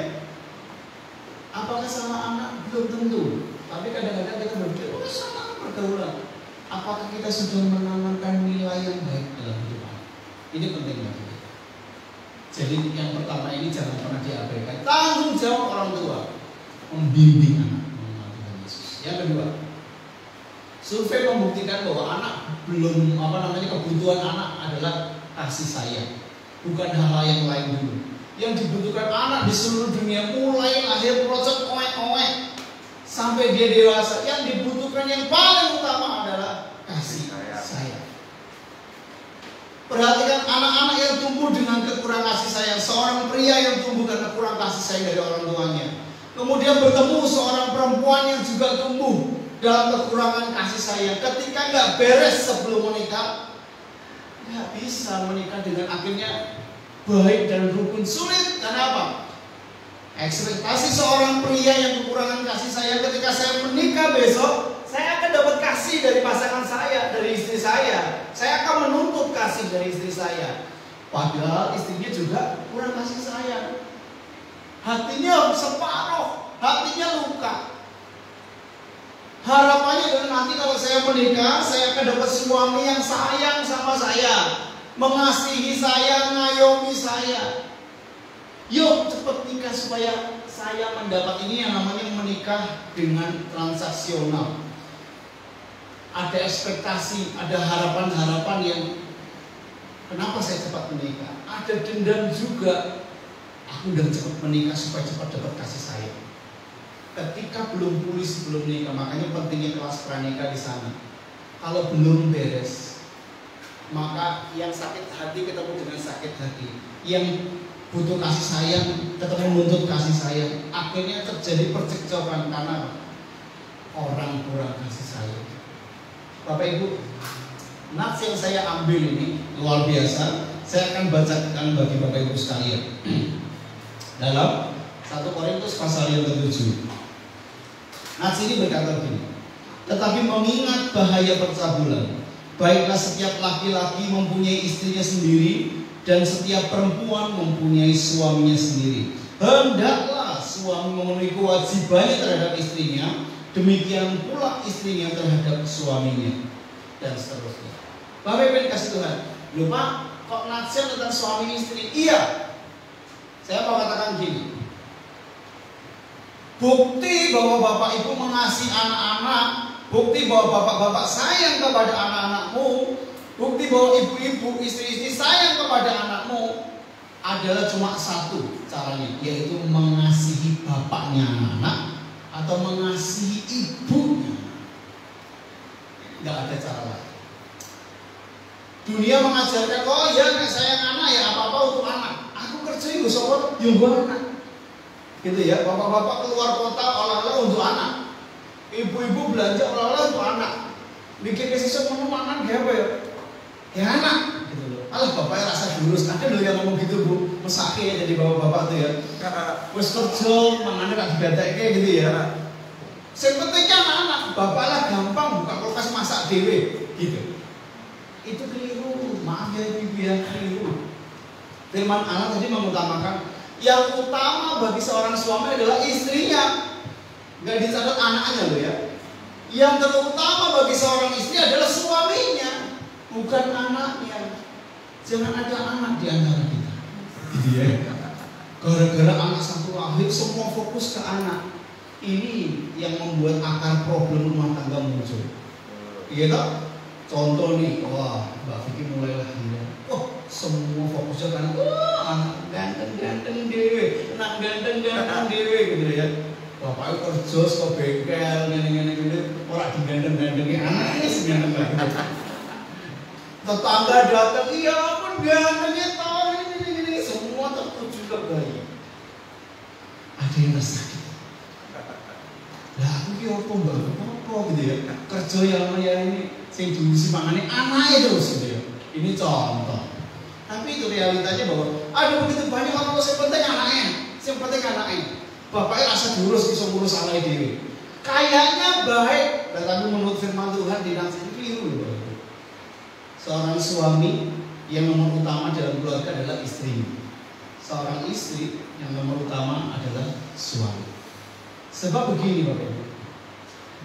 Apakah sama anak? Belum tentu. Tapi kadang-kadang kita berpikir, oh sama pergaulan. Apakah kita sudah menanamkan nilai yang baik dalam hidup anak? Ini penting bagi kita. Jadi yang pertama ini jangan pernah diabaikan. Tanggung jawab orang tua membimbing anak mengenal Tuhan Yesus. Yang kedua, survei membuktikan bahwa anak belum kebutuhan anak adalah kasih sayang, bukan hal-hal yang lain dulu. Yang dibutuhkan anak di seluruh dunia, mulai lahir proses oek-oek sampai dia dewasa, yang dibutuhkan yang paling utama adalah kasih sayang. Perhatikan anak-anak yang tumbuh dengan kekurangan kasih sayang, seorang pria yang tumbuh karena kurang kasih sayang dari orang tuanya, kemudian bertemu seorang perempuan yang juga tumbuh dalam kekurangan kasih sayang. Ketika nggak beres sebelum menikah, nggak bisa menikah dengan akhirnya baik dan rukun. Sulit. Kenapa? Ekspektasi seorang pria yang kekurangan kasih sayang, ketika saya menikah besok, saya akan dapat kasih dari pasangan saya, dari istri saya. Saya akan menuntut kasih dari istri saya. Padahal istrinya juga kurang kasih sayang. Hatinya separuh, hatinya luka. Harapannya adalah nanti kalau saya menikah, saya akan dapat suami yang sayang sama saya, mengasihi saya, mengayomi saya. Yuk cepat nikah supaya saya mendapat ini yang namanya menikah dengan transaksional. Ada ekspektasi, ada harapan-harapan yang kenapa saya cepat menikah. Ada dendam juga. aku udah cepat menikah supaya cepat dapat kasih sayang. Ketika belum pulih sebelum nikah, makanya pentingnya kelas pranikah di sana. Kalau belum beres, maka yang sakit hati ketemu dengan sakit hati, yang butuh kasih sayang ketemu menuntut kasih sayang, akhirnya terjadi percekcokan karena orang kurang kasih sayang. Bapak Ibu, nats yang saya ambil ini luar biasa. Saya akan bacakan bagi Bapak Ibu sekalian dalam 1 Korintus pasal yang ke-7. Nats ini berkata begini, tetapi mengingat bahaya percabulan, baiklah setiap laki-laki mempunyai istrinya sendiri, dan setiap perempuan mempunyai suaminya sendiri. Hendaklah suami memenuhi kewajibannya terhadap istrinya, demikian pula istrinya terhadap suaminya, dan seterusnya. Bapak Ibu kasih Tuhan, lupa kok natsnya tentang suami istri? Iya, saya mau katakan gini. Bukti bahwa Bapak Ibu mengasihi anak-anak, bukti bahwa bapak-bapak sayang kepada anak-anakmu, bukti bahwa ibu-ibu, istri-istri sayang kepada anakmu adalah cuma satu caranya, yaitu mengasihi bapaknya anak atau mengasihi ibunya. Gak ada cara lain. Dunia mengajarkan, oh ya nek sayang anak ya apa-apa untuk anak. Aku kerja itu soal yang anak. Gitu ya, bapak-bapak keluar kota olah-olah untuk anak, ibu-ibu belanja olah-olah untuk anak. Bikin kesisuk mana dia apa ya? Ya anak, gitu loh. Alah bapaknya rasa durus. Ada loh yang ngomong gitu Bu, mesake jadi bapak-bapak tuh ya. Wes kerja, mangannya gak digatekke gitu ya. Sepentingnya anak-anak, bapak lah gampang buka kulkas masak dewe, gitu. Itu keliru, maaf ya ibu ya, keliru. Firman Allah tadi mengutamakan yang utama bagi seorang suami adalah istrinya, nggak dicatat anaknya loh ya. Yang terutama bagi seorang istri adalah suaminya, bukan anaknya. Jangan ada anak di antara kita, gitu ya. Gara-gara anak satu lahir semua fokus ke anak. Ini yang membuat akar problem rumah tangga muncul. Iya tak? Contoh nih, wah Mbak Vicky mulai lahir. Oh, semua fokusnya kan anak ganteng-ganteng dewe, anak ganteng-ganteng dewe gitu ya. Bapaknya kerja ke bengkel, ngene-ngene gitu, orang diganteng-gantengi anaknya seganteng banget. Tetangga datang, iya ampun gantengnya tahun ini, semua tertuju ke bayi. Ada yang sakit. Lah aku ki opo mbak, apa gitu ya? Kerja yang ini, sing diusi mangane anaknya terus gitu ya. Ini contoh. Tapi itu realitanya bahwa ada begitu banyak orang yang penting anaknya, yang penting anaknya. Bapaknya rasa diurus, bisa ngurus anaknya dewi. Kayaknya baik, tetapi menurut firman Tuhan di dalam ini keliru. Seorang suami yang nomor utama dalam keluarga adalah istrinya. Seorang istri yang nomor utama adalah suami. Sebab begini Bapak Ibu,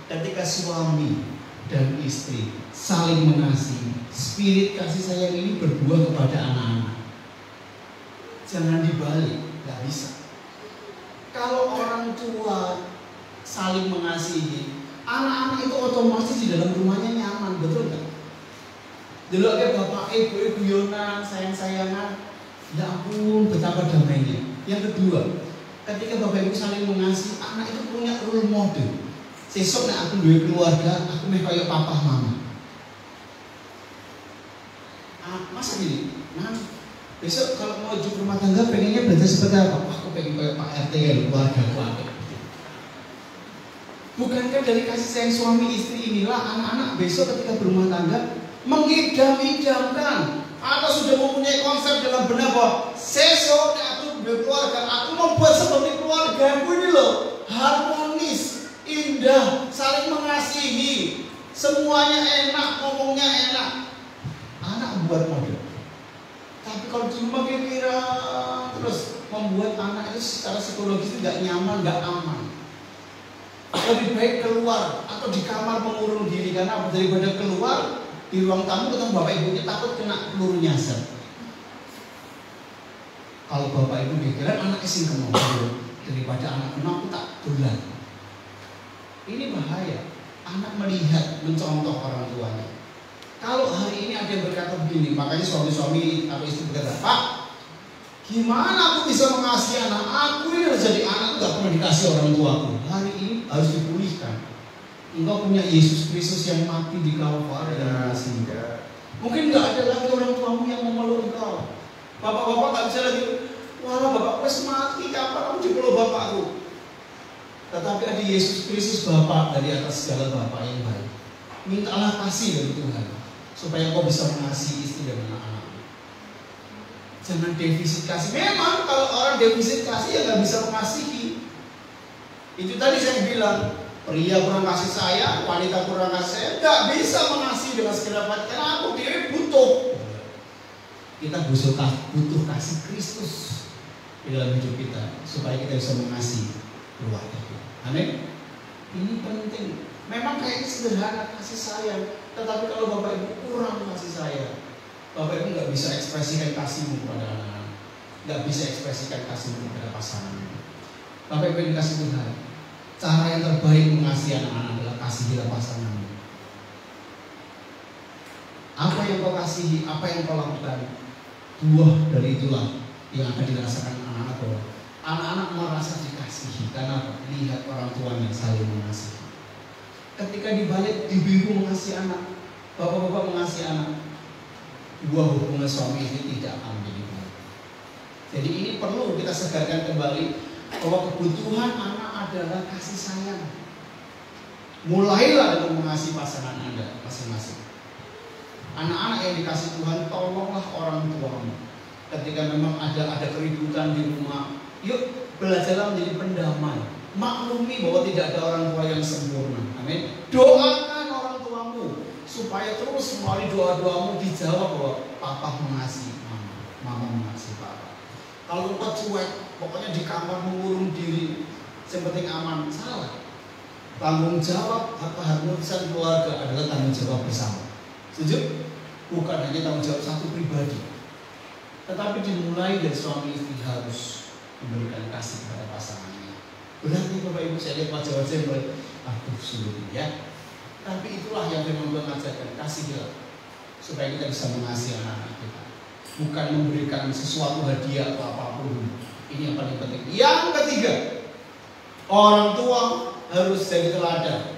ketika suami dan istri saling mengasihi, spirit kasih sayang ini berbuah kepada anak-anak. Jangan dibalik, nggak bisa. Kalau orang tua saling mengasihi, anak-anak itu otomatis di dalam rumahnya nyaman, betul nggak? Dulu kayak bapak ibu guyonan, sayang-sayangan, ya ampun betapa damainya. Yang kedua, ketika bapak ibu saling mengasihi, anak itu punya role model. Sesuk nek aku duwe keluarga, aku meh kaya papa mama. Masa gini, besok kalau mau juk rumah tangga pengennya belajar seperti apa? Aku pengen kayak Pak RT ya, keluarga aku. Bukankah dari kasih sayang suami istri inilah anak-anak besok ketika berumah tangga mengidam-idamkan atau sudah mempunyai konsep dalam benak bahwa sesok aku berkeluarga, aku membuat seperti keluarga aku ini loh, harmonis, indah, saling mengasihi, semuanya enak, ngomongnya enak. Anak buat model. Tapi kalau cuma kira terus membuat anak itu secara psikologis itu nggak nyaman, nggak aman. Lebih baik keluar atau di kamar mengurung diri, karena daripada keluar di ruang tamu ketemu bapak ibunya takut kena peluru nyasar. Kalau bapak ibu pikiran anak sing kena daripada anak kena aku tak dolan. Ini bahaya. Anak melihat, mencontoh orang tuanya. Kalau hari ini ada yang berkata begini, makanya suami-suami atau istri berkata, Pak, Gimana aku bisa mengasihi anak? Aku ini harus jadi anak, gak pernah dikasih orang tuaku. Hari ini harus dipulihkan. Engkau punya Yesus Kristus yang mati di Kalvari dan mengasihi. Mungkin gak ada lagi orang tuamu yang memeluk engkau. Bapak-bapak gak bisa lagi, wah bapak wes mati, kapan aku dipeluk bapakku? Tetapi ada Yesus Kristus Bapa dari atas segala Bapa yang baik. Mintalah kasih dari Tuhan supaya kau bisa mengasihi istri dan anak-anak. Jangan defisit kasih. Memang kalau orang defisit kasih ya nggak bisa mengasihi. Itu tadi saya bilang, pria kurang kasih saya, wanita kurang kasih saya, nggak bisa mengasihi dengan segenap hati karena aku diri butuh. Kita butuh kasih Kristus di dalam hidup kita supaya kita bisa mengasihi keluarga. Amin. Ini penting. Memang kayaknya sederhana kasih sayang, tetapi kalau Bapak Ibu kurang kasih sayang, Bapak Ibu nggak bisa ekspresikan kasihmu kepada anak-anak, nggak bisa ekspresikan kasihmu kepada pasangan. Bapak Ibu dikasih Tuhan, cara yang terbaik mengasihi anak-anak adalah kasihilah pasanganmu. Apa yang kau kasihi, apa yang kau lakukan, buah dari itulah yang akan dirasakan anak-anak bahwa anak-anak merasa dikasihi karena lihat orang tuanya saling mengasihi. Ketika dibalik ibu-ibu mengasihi anak, bapak-bapak mengasihi anak, buah hubungan suami istri tidak akan menjadi baik. Jadi ini perlu kita segarkan kembali bahwa kebutuhan anak adalah kasih sayang. Mulailah dengan mengasihi pasangan Anda masing-masing. Anak-anak yang dikasih Tuhan, tolonglah orang tuamu. Ketika memang ada keributan di rumah, yuk belajarlah menjadi pendamai. Maklumi bahwa tidak ada orang tua yang sempurna. Amin. Doakan orang tuamu supaya terus melalui doa-doamu dijawab bahwa papa mengasihi mama, mama mengasihi papa. Kalau engkau cuek, pokoknya di kamar mengurung diri, yang penting aman, salah. Tanggung jawab keharmonisan keluarga adalah tanggung jawab bersama. Setuju? Bukan hanya tanggung jawab satu pribadi, tetapi dimulai dari suami istri harus memberikan kasih kepada pasangannya. Berarti Bapak Ibu, saya lihat wajah-wajah yang mulai, aduh sulit ya. Tapi itulah yang memang mengajarkan kasihlah supaya kita bisa mengasihi anak-anak kita. Bukan memberikan sesuatu hadiah atau apapun. Ini yang paling penting. Yang ketiga, orang tua harus jadi teladan.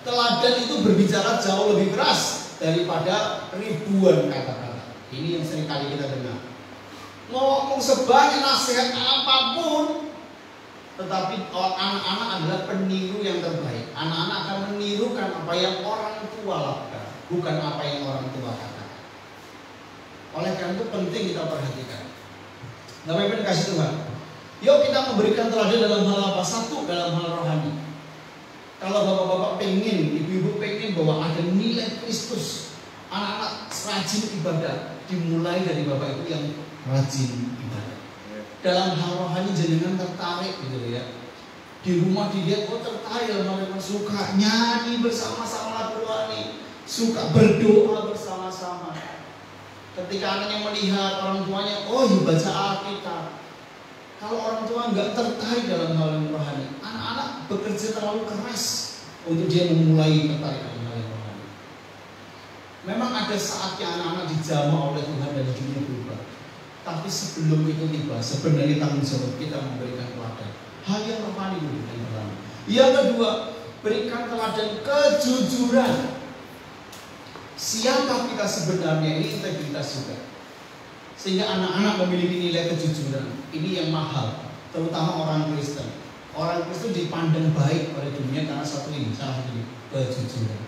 Teladan itu berbicara jauh lebih keras daripada ribuan kata-kata. Ini yang sering kali kita dengar. Ngomong sebanyak nasihat apapun, tetapi anak-anak adalah peniru yang terbaik. Anak-anak akan menirukan apa yang orang tua lakukan, bukan apa yang orang tua katakan. Oleh karena itu penting kita perhatikan. Bapak-Ibu dikasih Tuhan, yuk kita memberikan teladan dalam hal apa? Satu, dalam hal rohani. Kalau bapak-bapak pengen, ibu-ibu pengen bahwa ada nilai Kristus, anak-anak rajin ibadah, dimulai dari bapak ibu yang rajin ibadah. Dalam hal rohani jenengan tertarik gitu ya. Di rumah dilihat, oh tertarik dalam hal suka nyanyi bersama-sama lagu rohani, suka berdoa bersama-sama. Ketika anaknya melihat orang tuanya, oh ya baca Alkitab. Kalau orang tua nggak tertarik dalam hal yang rohani, anak-anak bekerja terlalu keras untuk dia memulai tertarik dalam hal yang rohani. Memang ada saatnya anak-anak dijamah oleh Tuhan dan hidupnya berubah. Tapi sebelum itu tiba, sebenarnya tanggung jawab kita memberikan teladan. Hal yang rohani dulu yang pertama. Yang kedua, berikan teladan kejujuran. Siapa kita sebenarnya, ini integritas juga. Sehingga anak-anak memiliki nilai kejujuran. Ini yang mahal, terutama orang Kristen. Orang Kristen dipandang baik oleh dunia karena salah satu kejujuran.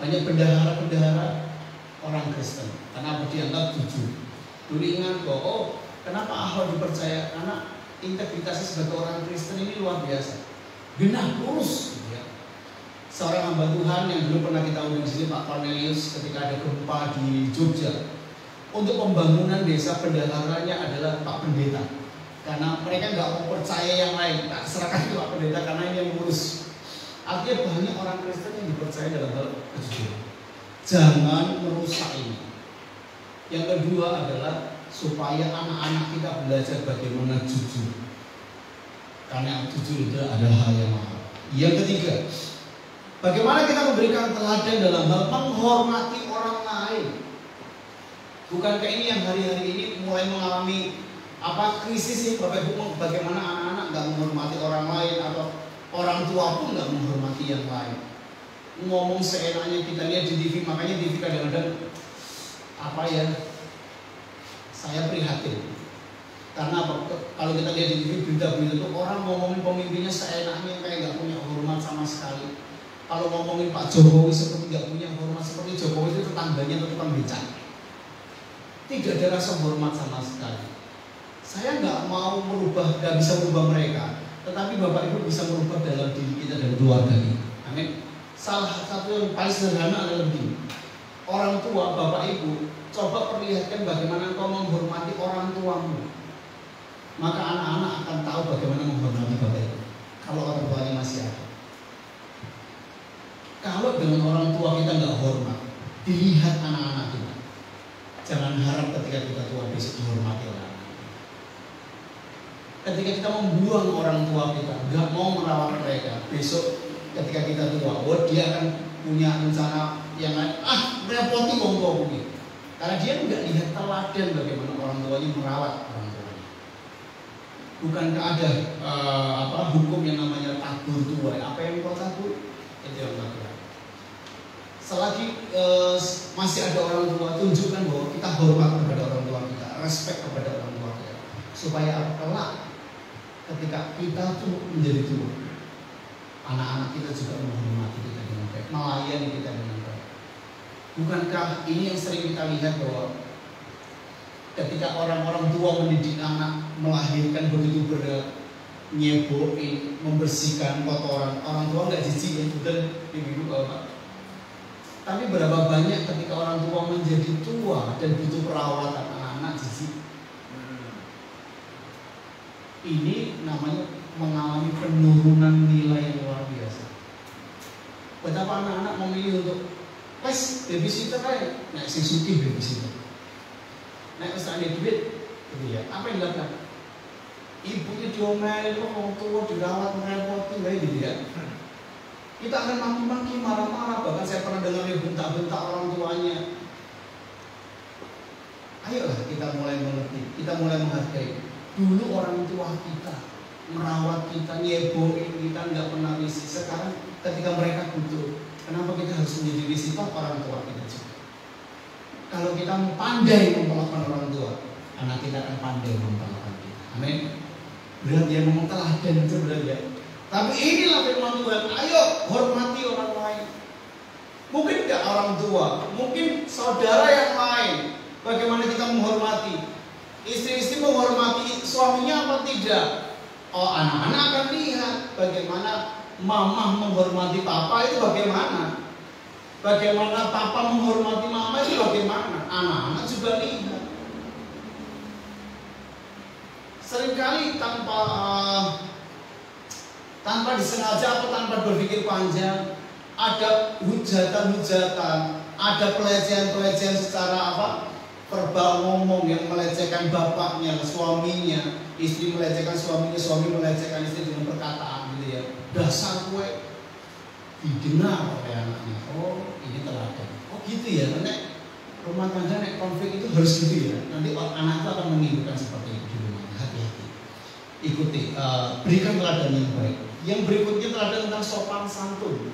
Banyak bendahara-bendahara orang Kristen karena dianggap jujur. Dulu ingat bahwa oh, kenapa Ahok dipercaya? Karena integritasnya sebagai orang Kristen ini luar biasa. Genah lurus. Gitu ya. Seorang hamba Tuhan yang dulu pernah kita undang di sini, Pak Cornelius, ketika ada gempa di Jogja. Untuk pembangunan desa bendaharanya adalah Pak Pendeta. Karena mereka nggak mau percaya yang lain, tak serahkan ke Pak Pendeta karena ini yang ngurus. Artinya banyak orang Kristen yang dipercaya dalam hal kejujuran. Jangan merusak ini. Yang kedua adalah supaya anak-anak kita belajar bagaimana jujur. Karena jujur itu adalah hal yang mahal. Yang ketiga, bagaimana kita memberikan teladan dalam hal menghormati orang lain. Bukankah ini yang hari-hari ini mulai mengalami krisis sih Bapak Ibu, bagaimana anak-anak nggak menghormati orang lain atau orang tua pun nggak menghormati yang lain. Ngomong seenaknya, kita lihat di TV, makanya TV kadang-kadang saya prihatin. Karena kalau kita lihat di TV berita-berita itu orang ngomongin pemimpinnya seenaknya kayak nggak punya hormat sama sekali. Kalau ngomongin Pak Jokowi seperti nggak punya hormat, seperti Jokowi itu tetangganya atau tukang becak. Tidak ada rasa hormat sama sekali. Saya nggak mau nggak bisa merubah mereka, tetapi Bapak Ibu bisa merubah dalam diri kita dan keluarga kita. Amin. Salah satu yang paling sederhana adalah begini. Orang tua, Bapak Ibu, coba perlihatkan bagaimana engkau menghormati orang tuamu. Maka anak-anak akan tahu bagaimana menghormati Bapak Ibu. Kalau orang tuanya masih ada. Kalau dengan orang tua kita nggak hormat, dilihat anak-anak kita. Jangan harap ketika kita tua besok dihormati orang. Ketika kita membuang orang tua kita, nggak mau merawat mereka, besok ketika kita tua, dia akan punya rencana yang lain. Merepoti wong tua mungkin. Karena dia nggak lihat teladan bagaimana orang tuanya merawat orang tuanya. Bukankah ada hukum yang namanya tabur tua? Apa yang kau tabur? Itu yang lakukan. Selagi masih ada orang tua, tunjukkan bahwa kita hormat kepada orang tua kita, respect kepada orang tua kita, supaya kelak ketika kita tuh menjadi tua, anak-anak kita juga menghormati kita dengan baik, melayani kita dengan baik. Bukankah ini yang sering kita lihat bahwa ketika orang-orang tua mendidik anak, melahirkan begitu berat, nyebokin, membersihkan kotoran, orang tua nggak jijik ya, betul ibu bapak. Tapi berapa banyak ketika orang tua menjadi tua dan butuh perawatan, anak-anak jijik. Ini namanya mengalami penurunan nilai yang luar biasa. Betapa anak-anak memilih untuk babysitter kayak naik sisukih babysitter, naik kesana duit, gitu ya. Apa yang dilakukan? Ibunya diomelin, orang tua dirawat merepoti, gitu ya. Kita akan maki-maki, marah-marah. Bahkan saya pernah dengar dia bentak-bentak orang tuanya. Ayolah kita mulai mengerti, kita mulai menghargai. Dulu orang tua kita merawat kita, nyeboin kita, nggak pernah risih. Sekarang ketika mereka butuh, kenapa kita harus menjadi risih? Orang tua kita juga. Kalau kita pandai memperlakukan orang tua, anak kita akan pandai memperlakukan kita. Amin. Berarti yang ngomong teladan itu berarti ya. Tapi inilah firman Tuhan, ayo hormati orang lain. Mungkin tidak orang tua, mungkin saudara yang lain. Bagaimana kita menghormati? Istri-istri menghormati suaminya apa tidak? Anak-anak akan lihat bagaimana mama menghormati papa itu bagaimana. Bagaimana papa menghormati mama itu bagaimana. Anak-anak juga lihat. Seringkali tanpa disengaja atau tanpa berpikir panjang, ada hujatan-hujatan, ada pelecehan-pelecehan secara verbal, ngomong yang melecehkan bapaknya, suaminya, istri melecehkan suaminya, suami melecehkan istri dengan perkataan gitu ya. Dasar kue didengar oleh anaknya. Ini teladan. Gitu ya. Nanti rumah tangga konflik itu harus gitu ya. Nanti anak itu akan menimbulkan seperti itu di rumah. Hati-hati. Ikuti, berikan teladan yang baik. Yang berikutnya teladan tentang sopan santun.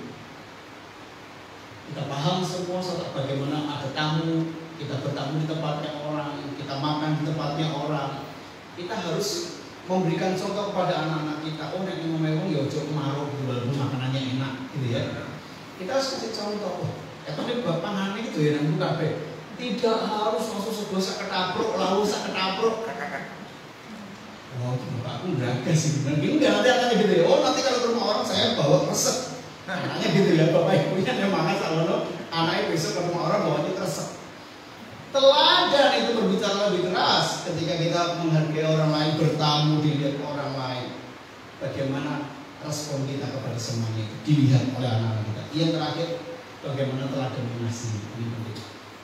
Kita paham semua bagaimana ada tamu, kita bertamu di tempatnya orang, kita makan di tempatnya orang. Kita harus memberikan contoh kepada anak-anak kita. Nek ngomong ya ojo maruk walaupun makanannya enak gitu ya. Kita harus kasih contoh. Tapi pangannya gitu ya nang kabeh. Tidak harus langsung sego sak ketapruk, lalu sak ketapruk. Aku beragas sih, enggak nanti akan gitu ya. Nanti kalau ke rumah orang saya bawa resep. Anaknya gitu ya, bapak ibunya yang makan sama anaknya besok ke rumah orang bawanya resep. Teladan itu berbicara lebih keras ketika kita menghargai orang lain, bertamu dilihat orang lain. Bagaimana respon kita kepada semuanya itu dilihat oleh anak-anak kita. Yang terakhir, bagaimana teladan mengasihi. Ini penting.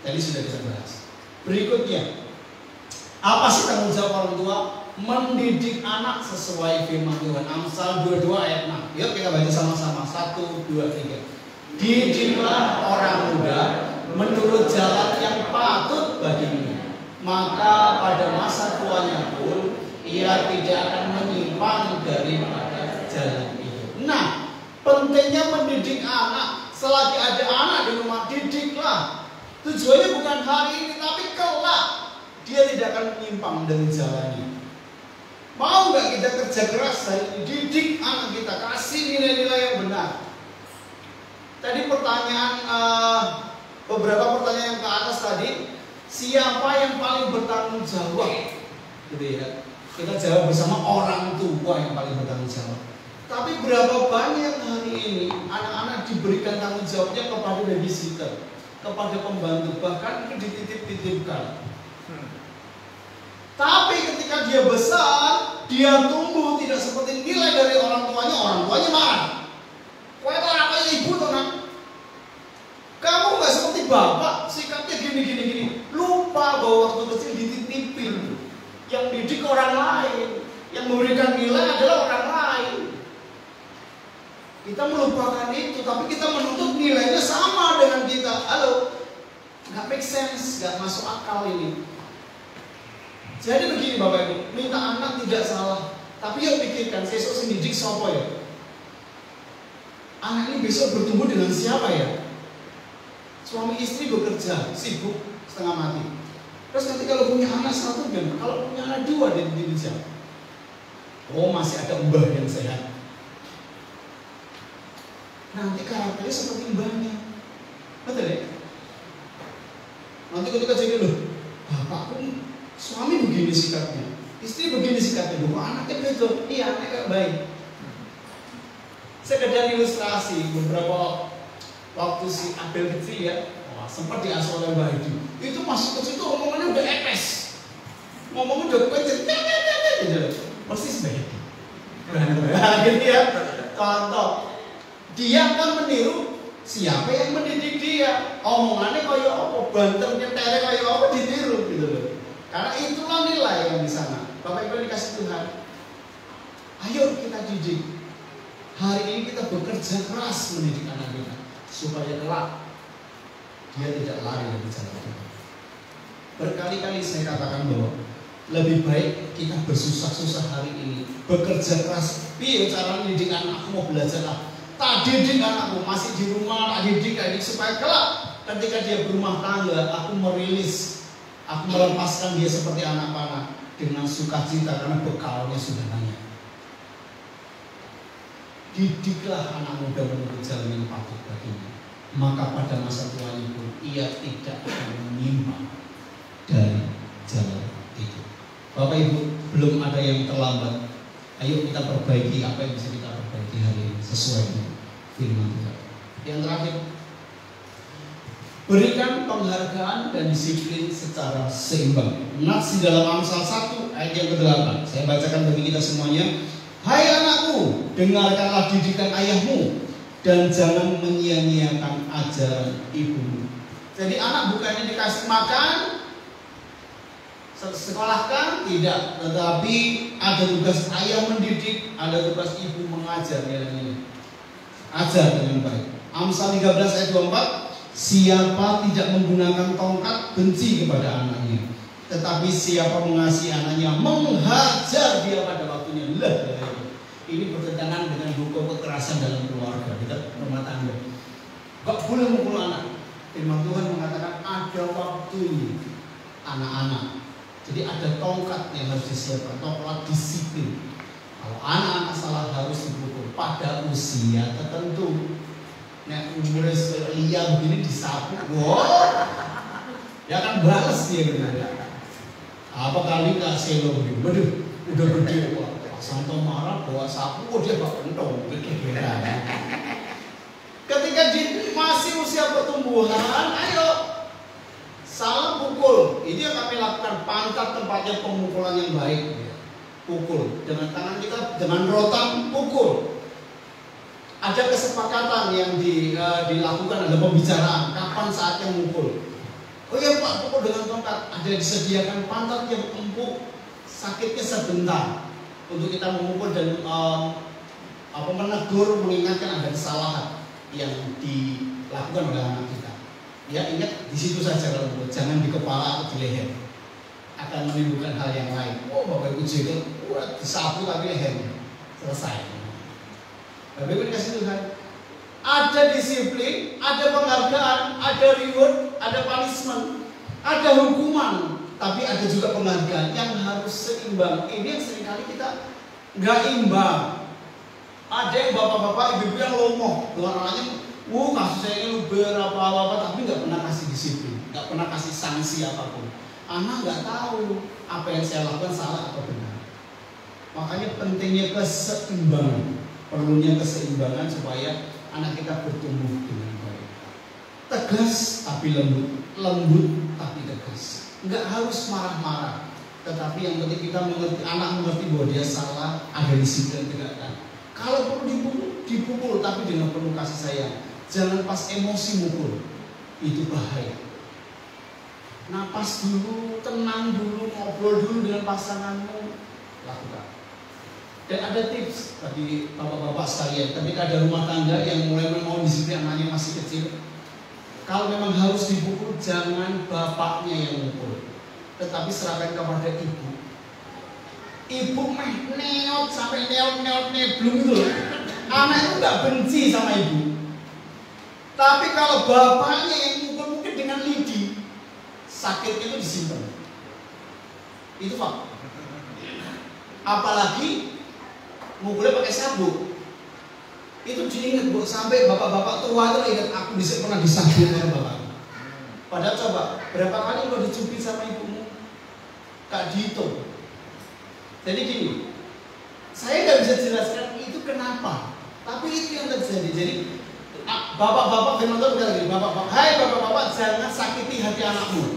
Tadi sudah kita bahas. Berikutnya, apa sih tanggung jawab orang tua? Mendidik anak sesuai firman Tuhan. Amsal 22 ayat 6. Yuk kita baca sama-sama. 1, 2, 3. Didiklah orang muda menurut jalan yang patut baginya. maka pada masa tuanya pun ia tidak akan menyimpang daripada jalan itu. Nah, pentingnya mendidik anak. Selagi ada anak di rumah, didiklah. Tujuannya bukan hari ini, tapi kelak dia tidak akan menyimpang dari jalannya. Mau nggak kita kerja keras hari ini, didik anak kita, kasih nilai-nilai yang benar. Tadi pertanyaan, beberapa pertanyaan yang ke atas tadi, siapa yang paling bertanggung jawab? Gitu ya. Kita jawab bersama, orang tua yang paling bertanggung jawab. Tapi berapa banyak hari ini anak-anak diberikan tanggung jawabnya kepada babysitter, kepada pembantu, bahkan dititip-titipkan. Tapi ketika dia besar, dia tumbuh tidak seperti nilai dari orang tuanya marah. Kau itu apa ibu tuh nak? Kamu nggak seperti bapak, sikapnya gini. Lupa bahwa waktu kecil dititipin. Yang didik orang lain, yang memberikan nilai adalah orang lain. Kita melupakan itu, tapi kita menuntut nilainya sama dengan kita. Halo, nggak make sense, nggak masuk akal ini. Jadi begini Bapak Ibu, minta anak tidak salah, tapi yang pikirkan, besok sing didik siapa ya? Anak ini besok bertumbuh dengan siapa ya? Suami istri bekerja, sibuk, setengah mati. Terus nanti kalau punya anak satu kan, kalau punya anak dua dia dididik siapa? Oh, masih ada mbah yang sehat. Nanti karakternya seperti mbahnya. Betul ya? Nanti ketika jadi loh, bapakku suami begini sikapnya, istri begini sikapnya, loh anaknya begitu, iya anaknya baik. Sekedar ilustrasi, beberapa waktu si Abel kecil ya, sempat diasuh oleh Mbak Edi. Itu masih kecil tuh omongannya udah epes, ngomongnya udah kenceng, persis Mbak Edi. Gitu ya, contoh. Dia akan meniru siapa yang mendidik dia. Omongannya kayak apa, banternya tere kayak apa, ditiru gitu loh. Karena itulah nilai yang di sana. Bapak Ibu dikasih Tuhan. Ayo kita didik. Hari ini kita bekerja keras mendidik anak kita supaya kelak dia tidak lari dari jalan kita. Berkali-kali saya katakan bahwa lebih baik kita bersusah-susah hari ini, bekerja keras. Piye cara mendidik anak, aku mau belajar lah. Tak didik anakku, masih di rumah, tak didik supaya kelak ketika dia berumah tangga, aku merilis, aku melepaskan dia seperti anak panah dengan sukacita karena bekalnya sudah banyak. Didiklah anak muda menurut jalan yang patut baginya, maka pada masa tuanya pun ia tidak akan menyimpang dari jalan itu. Bapak Ibu, belum ada yang terlambat. Ayo kita perbaiki apa yang bisa kita perbaiki hari ini sesuai dengan firman Tuhan. Yang terakhir, berikan penghargaan dan disiplin secara seimbang. Nats di dalam Amsal 1 ayat yang ke-8. Saya bacakan bagi kita semuanya. Hai anakku, dengarkanlah didikan ayahmu dan jangan menyia-nyiakan ajaran ibumu. Jadi anak bukannya dikasih makan, sekolahkan, tidak, tetapi ada tugas ayah mendidik, ada tugas ibu mengajar yang ini. Ajar dengan baik. Amsal 13 ayat 24, siapa tidak menggunakan tongkat benci kepada anaknya, tetapi siapa mengasihi anaknya menghajar dia pada waktunya. Ini bertentangan dengan hukum kekerasan dalam keluarga, kita rumah tangga. Gak boleh mukul anak. Firman Tuhan mengatakan ada waktunya anak-anak. Jadi ada tongkat yang harus disiapkan, tongkat disiplin. Kalau anak-anak salah harus dipukul pada usia tertentu. Nek umurnya liya begini disapu, ya kan balas dia gitu. Apa kali kasih lo begini, waduh udah gede kok. Sampai marah bawa sapu, dia gak pentong, gitu-gitu. Ketika dia masih usia pertumbuhan, ayo salah pukul. Ini yang kami lakukan, pantat tempatnya pemukulan yang baik. Pukul dengan tangan kita, dengan rotan pukul. Ada kesepakatan yang dilakukan, ada pembicaraan kapan saatnya mukul. Oh iya Pak, pukul dengan tongkat. Ada disediakan pantat yang empuk, sakitnya sebentar untuk kita memukul dan menegur, mengingatkan ada kesalahan yang dilakukan oleh anak kita. Ya ingat di situ saja kalau jangan di kepala atau di leher. akan menimbulkan hal yang lain. Oh, Bapak Ibu jengkel, disapu tapi lehernya selesai. Bapak Ibu dikasih Tuhan, ada disiplin, ada penghargaan, ada reward, ada punishment, ada hukuman, tapi ada juga penghargaan yang harus seimbang. Ini yang seringkali kita nggak imbang. Ada yang bapak-bapak, ibu-ibu yang lomoh dengan anaknya, kasus saya ini berapa-apa, tapi nggak pernah kasih disiplin, nggak pernah kasih sanksi apapun. Anak nggak tahu apa yang saya lakukan salah atau benar. Makanya pentingnya keseimbangan, perlunya keseimbangan supaya anak kita bertumbuh dengan baik. Tegas tapi lembut, lembut tapi tegas. Nggak harus marah-marah, tetapi yang penting kita mengerti, anak mengerti bahwa dia salah, ada disiplin tegakkan. Kalau perlu dipukul tapi dengan penuh kasih sayang. Jangan pas emosi mukul, itu bahaya. Napas dulu, tenang dulu, ngobrol dulu dengan pasanganmu, lakukan. Dan ada tips bagi bapak-bapak sekalian, ketika ada rumah tangga yang mulai mau disiplin anaknya masih kecil, kalau memang harus dipukul, jangan bapaknya yang mukul, tetapi serahkan kepada ibu. Ibu neot sampai neot neblung itu loh. Anak itu nggak benci sama ibu. Tapi kalau bapaknya yang mukul mungkin dengan lidi, sakitnya itu disimpan. Itu fakta. Apalagi mukulnya pakai sabuk. Itu diingat Bu, sampai bapak-bapak tua itu ingat, aku bisa pernah disabuk oleh bapak. Padahal coba berapa kali lo dicubit sama ibumu? Gak dihitung. Jadi gini, saya nggak bisa jelaskan itu kenapa, tapi itu yang terjadi. Jadi bapak-bapak firman Tuhan bilang gini, hai bapak-bapak, jangan sakiti hati anakmu.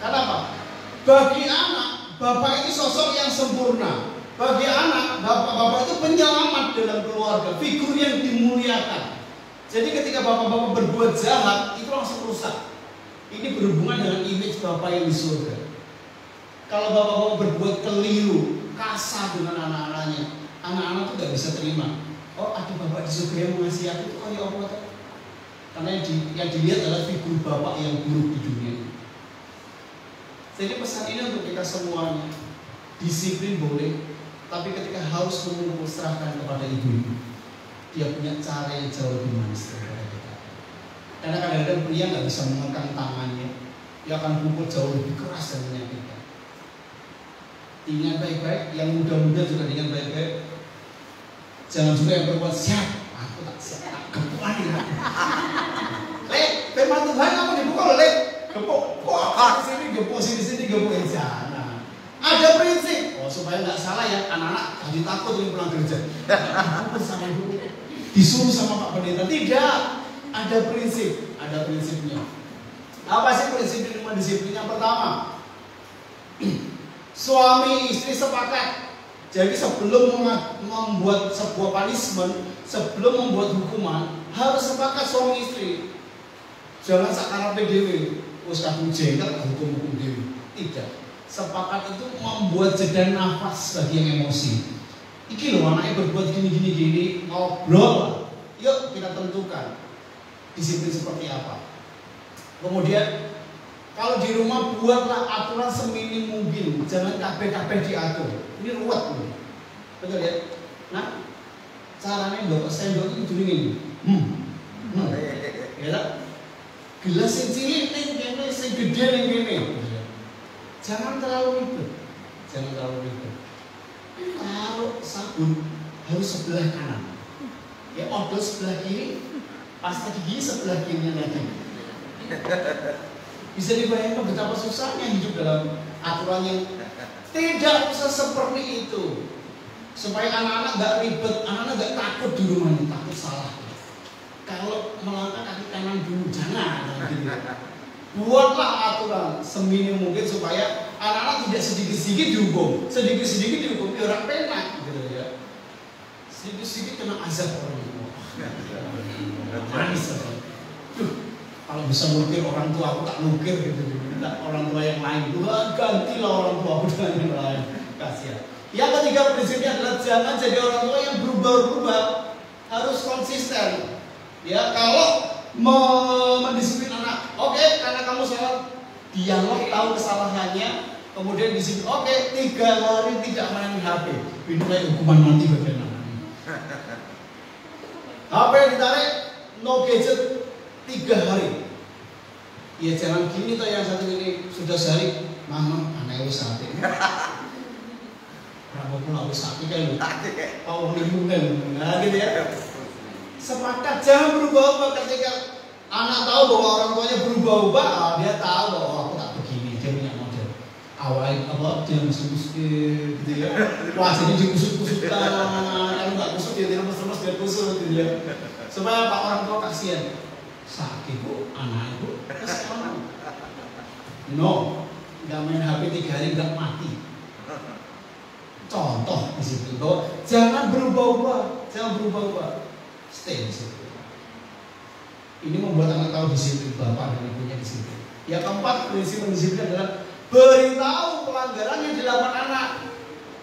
Kenapa? Bagi anak, bapak itu sosok yang sempurna. Bagi anak, bapak-bapak itu penyelamat dalam keluarga, figur yang dimuliakan. Jadi ketika bapak-bapak berbuat jahat, itu langsung rusak. Ini berhubungan dengan image bapak yang di surga. Kalau bapak-bapak berbuat keliru, kasar dengan anak-anaknya, anak-anak itu gak bisa terima. Oh, ada bapak di surga yang mengasihi aku, itu oh ya Allah. Karena yang dilihat adalah figur bapak yang buruk di dunia ini. Jadi pesan ini untuk kita semuanya. Disiplin boleh, tapi ketika harus memukul, serahkan kepada ibu-ibu. Dia punya cara yang jauh lebih manis daripada kita. Karena kadang-kadang pria nggak bisa mengangkat tangannya, dia akan pukul jauh lebih keras dan menyakitkan. Ingat baik-baik, yang muda-muda juga ingat baik-baik. Jangan juga yang perempuan siap, aku tak siap, tak gepuan ini. Lek, firman Tuhan kamu dipukul, Lek, gepuk, sini gepuk, sini gepuk, jangan. Ada prinsip, supaya nggak salah ya, anak-anak jadi takut ini pulang kerja. Dipukul sama ibu, disuruh sama Pak Pendeta, tidak. Ada prinsip, ada prinsipnya. Apa sih prinsip lima disiplin? Yang pertama, suami istri sepakat. Jadi sebelum membuat sebuah punishment, sebelum membuat hukuman, harus sepakat suami istri. Jangan sekarang PDW, wis kadung jengkel hukum dewi. Tidak. Sepakat itu membuat jeda nafas bagi yang emosi. Iki loh anaknya berbuat gini, ngobrol. Yuk kita tentukan disiplin seperti apa. Kemudian kalau di rumah buatlah aturan seminim mungkin, jangan kabeh-kabeh diatur. Ini ruwet loh. Betul ya? Nah, caranya bawa sendok itu dingin. Ya, gelas yang cilik ning kene, sing gede ning kene. Jangan terlalu ribet. Taruh sabun harus sebelah kanan. Ya, odol sebelah kiri, pasta gigi sebelah kiri lagi. Bisa dibayangkan betapa susahnya hidup dalam aturan yang tidak usah seperti itu. Supaya anak-anak gak ribet, anak-anak gak takut di rumah ini, takut salah. Kalau melangkah kaki kanan dulu, jangan. Buatlah aturan seminim mungkin supaya anak-anak tidak sedikit-sedikit dihukum, ya orang penak gitu ya. Sedikit-sedikit kena azab orang tua. Manis aja. Kalau bisa nukir orang tua aku tak nukir gitu. Minta orang tua yang lain, Tuhan gantilah orang tua aku dengan yang lain. Kasihan. Yang ketiga prinsipnya adalah jangan jadi orang tua yang berubah-ubah, harus konsisten. Ya, kalau mendisiplin anak, oke, karena kamu salah, dialog tahu kesalahannya, Kemudian di sini, oke, 3 hari tidak main HP. Ini kayak hukuman mati bagaimana? HP ditarik, no gadget 3 hari. Ya jangan gini toh, yang satu ini sudah sehari, mama anaknya wis sakit. Berapa pula wis sakit kan lu? Kau limunan, nah gitu ya. Sepakat jangan berubah-ubah ketika anak tahu bahwa orang tuanya berubah-ubah, dia tahu bahwa aku tak begini, dia punya model. Awalnya apa dia musik-musik gitu ya. Wah jadi dikusut-kusutkan, kalau nggak kusut dia lemes-lemes dia kusut gitu ya. Supaya pak orang tua kasihan. Sakit bu, anak ibu, kesana. No, nggak main HP 3 hari nggak mati. Contoh di situ bahwa jangan berubah-ubah, stay di situ. Ini membuat anak tahu disiplin bapak dan ibunya di situ. Yang keempat, prinsip mendisiplin adalah beritahu pelanggaran yang dilakukan anak.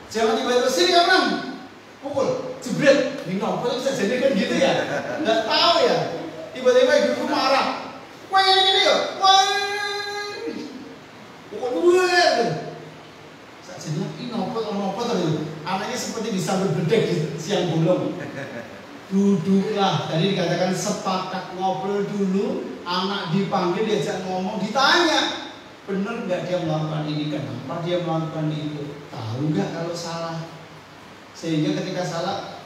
Jangan tiba-tiba sini orang pukul, jebret, ini nopo bisa jadi kan gitu ya? Nggak tahu ya. Tiba-tiba ibuku marah, wah ini ya, wah, pukul dua ya. Saat jenak ini nopo tadi. Anaknya seperti disambut bedek di siang bolong. Duduklah, tadi dikatakan sepakat ngobrol dulu, anak dipanggil, diajak ngomong, ditanya, benar nggak dia melakukan ini, kenapa dia melakukan itu, tahu nggak kalau salah, sehingga ketika salah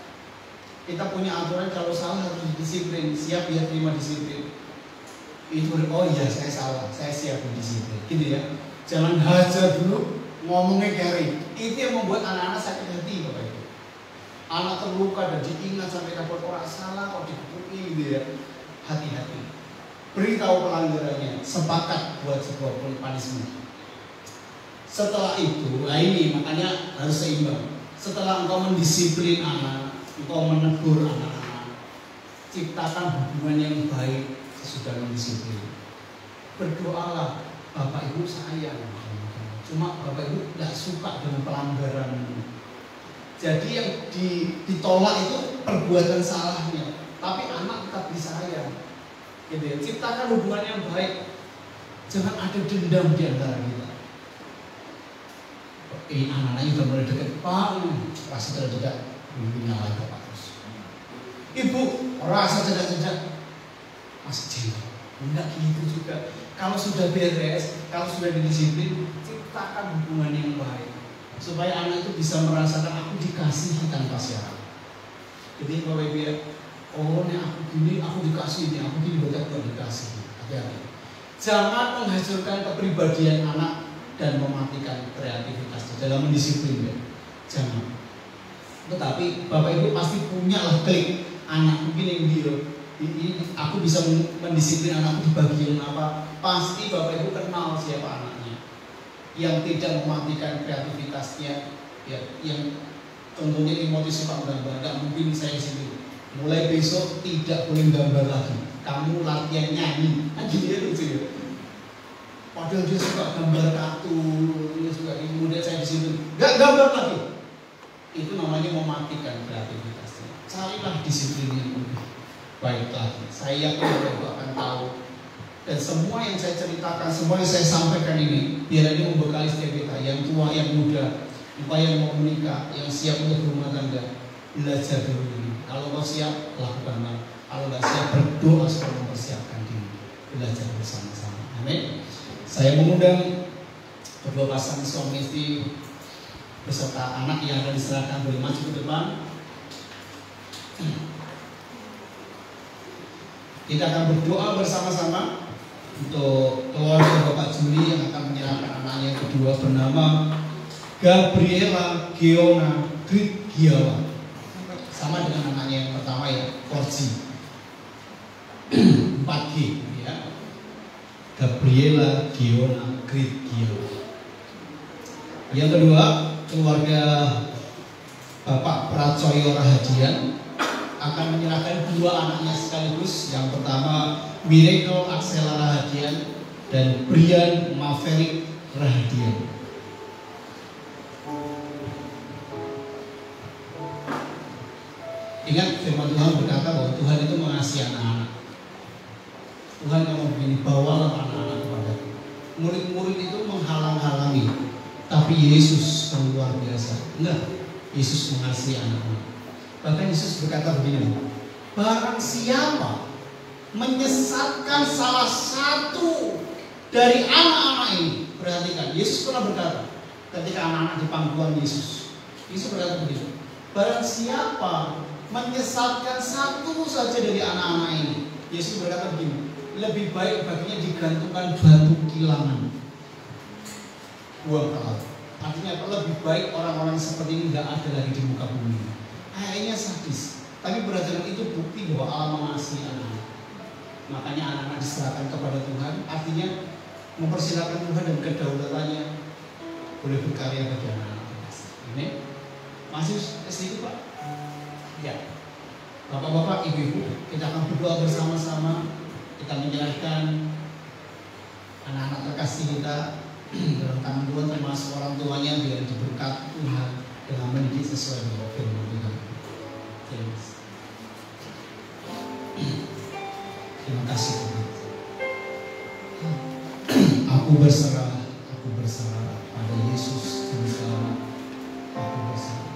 kita punya aturan kalau salah harus disiplin, siap ya terima disiplin. Itu oh iya saya salah, saya siap disiplin, gitu ya. Jangan hajar dulu, ngomongnya carry. Itu yang membuat anak-anak sakit hati bapak ibu. Anak terluka dan diingat sampai kapan orang salah kok dikepuki gitu ya. Hati-hati. Beritahu pelanggarannya, sepakat buat sebuah punishment. Setelah itu, nah ini makanya harus seimbang. Setelah engkau mendisiplin anak, engkau menegur anak-anak, ciptakan hubungan yang baik sesudah mendisiplin. Berdoalah, bapak ibu sayang. Cuma bapak ibu tidak suka dengan pelanggaran. Jadi yang ditolak itu perbuatan salahnya, tapi anak tetap disayang. Gitu ya. Ciptakan hubungan yang baik. Jangan ada dendam di antara kita. Ini anak-anaknya sudah mulai dekat, Pak, rasa terdekat, nyalain bapak terus. Ibu, rasa cedak-cedak, masih cinta. Enggak gitu juga. Kalau sudah beres, kalau sudah didisiplin, ciptakan hubungan yang baik. Supaya anak itu bisa merasakan aku dikasihi tanpa syarat. Jadi Bapak Ibu ya, oh ini aku gini, aku dikasih ini, aku gini berarti aku dikasih. Hati-hati. Jangan menghancurkan kepribadian anak dan mematikan kreativitasnya dalam mendisiplin ya. Jangan. Tetapi Bapak Ibu pasti punya lah klik anak mungkin yang ini aku bisa mendisiplin anakku di bagian apa. Pasti Bapak Ibu kenal siapa anaknya yang tidak mematikan kreativitasnya ya, yang contohnya emosi suka gambar, nggak mungkin saya sini mulai besok tidak boleh gambar lagi, kamu latihan nyanyi, gitu ya lucu ya. Padahal dia suka gambar kartun, dia suka kemudian saya di sini nggak gambar lagi, itu namanya mematikan kreativitasnya. Carilah disiplin yang lebih baik lagi. Saya yakin Bapak Ibu akan tahu. Dan semua yang saya ceritakan, semua yang saya sampaikan ini, biar ini membekali setiap kita, yang tua, yang muda, yang mau menikah, yang siap untuk berumah tangga, belajar dulu ini. Kalau mau siap, lakukanlah. Kalau nggak siap, berdoa supaya mempersiapkan diri, belajar bersama-sama. Amin. Saya mengundang kedua pasangan suami istri beserta anak yang akan diserahkan boleh maju ke depan. Kita akan berdoa bersama-sama untuk keluarga Bapak Juli yang akan menyerahkan anaknya yang kedua bernama Gabriela Giona Gritgiawa, sama dengan anaknya yang pertama ya, Korji 4G ya, Gabriela Giona Gritgiawa. Yang kedua keluarga Bapak Pracoyo Rahadian akan menyerahkan dua anaknya sekaligus. Yang pertama Miracle Axela Rahadian dan Brian Maverick Rahadian. Ingat firman Tuhan berkata bahwa Tuhan itu mengasihi anak-anak. Tuhan ngomong begini, bawalah anak-anak kepada murid-murid itu menghalang-halangi tapi Yesus yang luar biasa. Enggak, Yesus mengasihi anak-anak. Bahkan Yesus berkata begini, barang siapa menyesatkan salah satu dari anak-anak ini. Perhatikan, Yesus pernah berkata ketika anak-anak di pangkuan Yesus berkata begitu, barang siapa menyesatkan satu saja dari anak-anak ini, Yesus berkata begini, lebih baik baginya digantungkan batu kilangan, buang ke laut. Artinya lebih baik orang-orang seperti ini tidak ada lagi di muka bumi. Kayaknya sadis, tapi perhatikan, itu bukti bahwa Allah mengasihi anak-anak. Makanya anak-anak diserahkan kepada Tuhan, artinya mempersilakan Tuhan dan kedaulatannya boleh berkarya bagi anak-anak. Ini masih sedikit Pak? Ya, Bapak-bapak, ibu-ibu, kita akan berdoa bersama-sama. Kita menyerahkan anak-anak terkasih kita dalam tangan Tuhan, termasuk orang tuanya, biar diberkati Tuhan dengan mendidik sesuai dengan firman Tuhan. Terima kasih Tuhan. Aku berserah pada Yesus Juru Selamat. Aku berserah.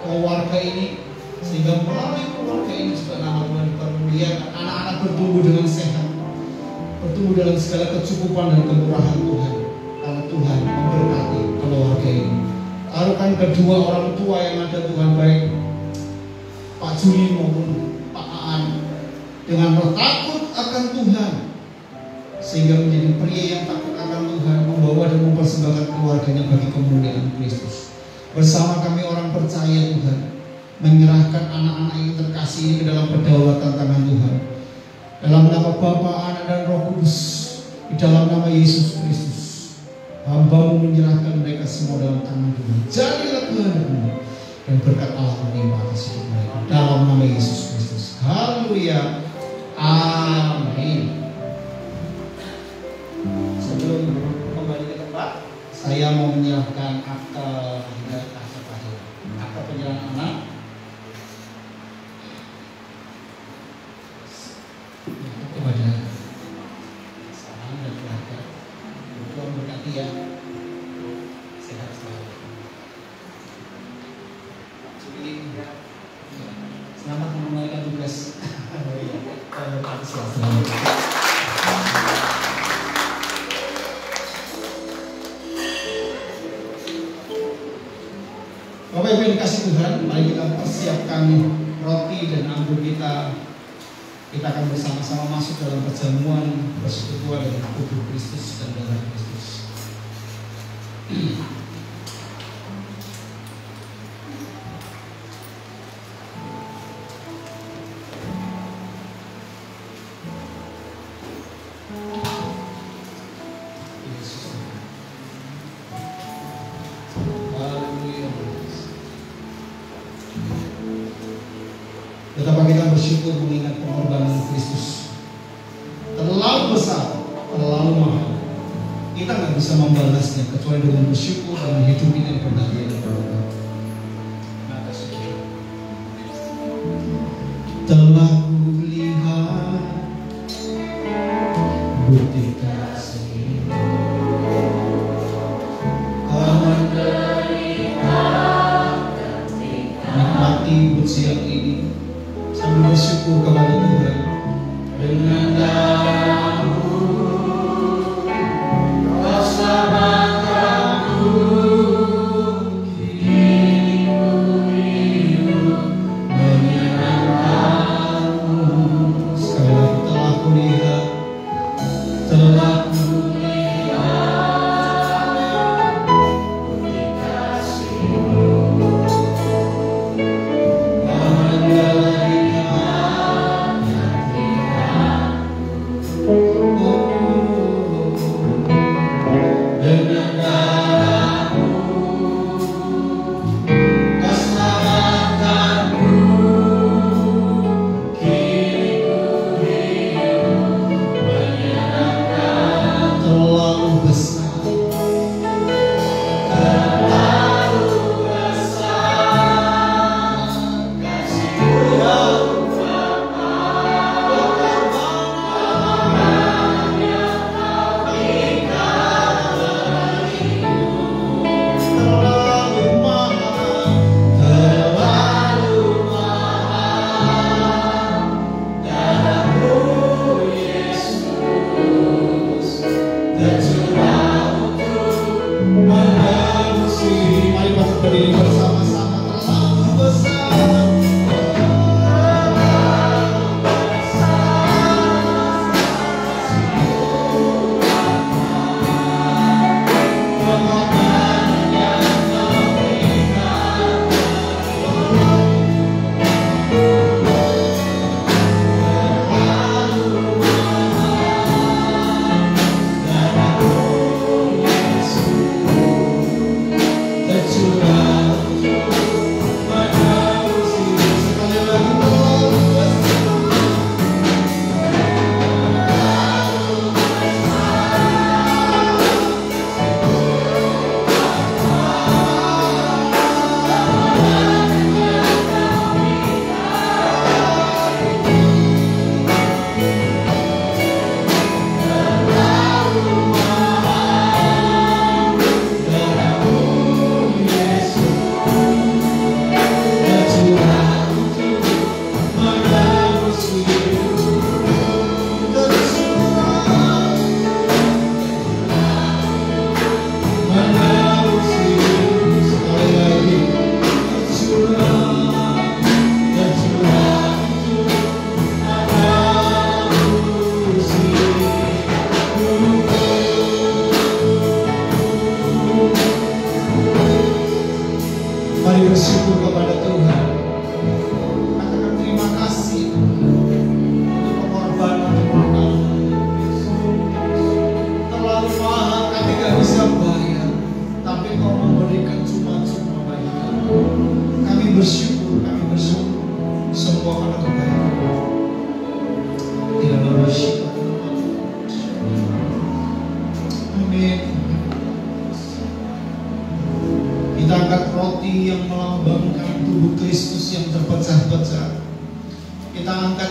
keluarga ini, sehingga melalui keluarga ini juga nama Tuhan dipermuliakan, anak-anak bertumbuh dengan sehat, bertumbuh dalam segala kecukupan dan kemurahan Tuhan, karena Tuhan memberkati keluarga ini. Taruhkan kedua orang tua yang ada Tuhan, baik Pak Juli maupun Pak Aan, dengan takut akan Tuhan, sehingga menjadi pria yang takut akan Tuhan, membawa dan mempersembahkan keluarganya bagi kemuliaan Kristus. Bersama kami orang percaya Tuhan, menyerahkan anak-anak yang terkasih ini ke dalam kedaulatan tangan Tuhan. Dalam nama Bapa, Anak dan Roh Kudus, di dalam nama Yesus Kristus, hamba-Mu menyerahkan mereka semua dalam tangan Tuhan. Jadilah kehendakmu dan berkat Allah melimpah atas hidup mereka. Dalam nama Yesus Kristus. Haleluya. Amin. Sebelum kembali ke tempat, saya mau menyerahkan akte penyerahan anak kepada pasangan dan keluarga. Tuhan berkati ya. Sehat selalu. Selamat menunaikan tugas. Bapak Ibu yang dikasih Tuhan, mari kita persiapkan roti dan anggur kita. Kita akan bersama-sama masuk dalam perjamuan persekutuan dengan tubuh Kristus dan darah Kristus. Betapa kita bersyukur mengingat pengorbanan Kristus terlalu besar, terlalu mahal. Kita nggak bisa membalasnya kecuali dengan bersyukur dan hidup ini berbagi dan berdoa. Telah kulihat bukti kasih, Kau menderita, nikmati siang ini. Bersyukur kepada Tuhan dengan darah-Mu, Kau selamatkan-Ku, kini ku hidup menyenangkan-Mu. Sekali lagi, telah kulihat bukti kasih-Mu. Thank you.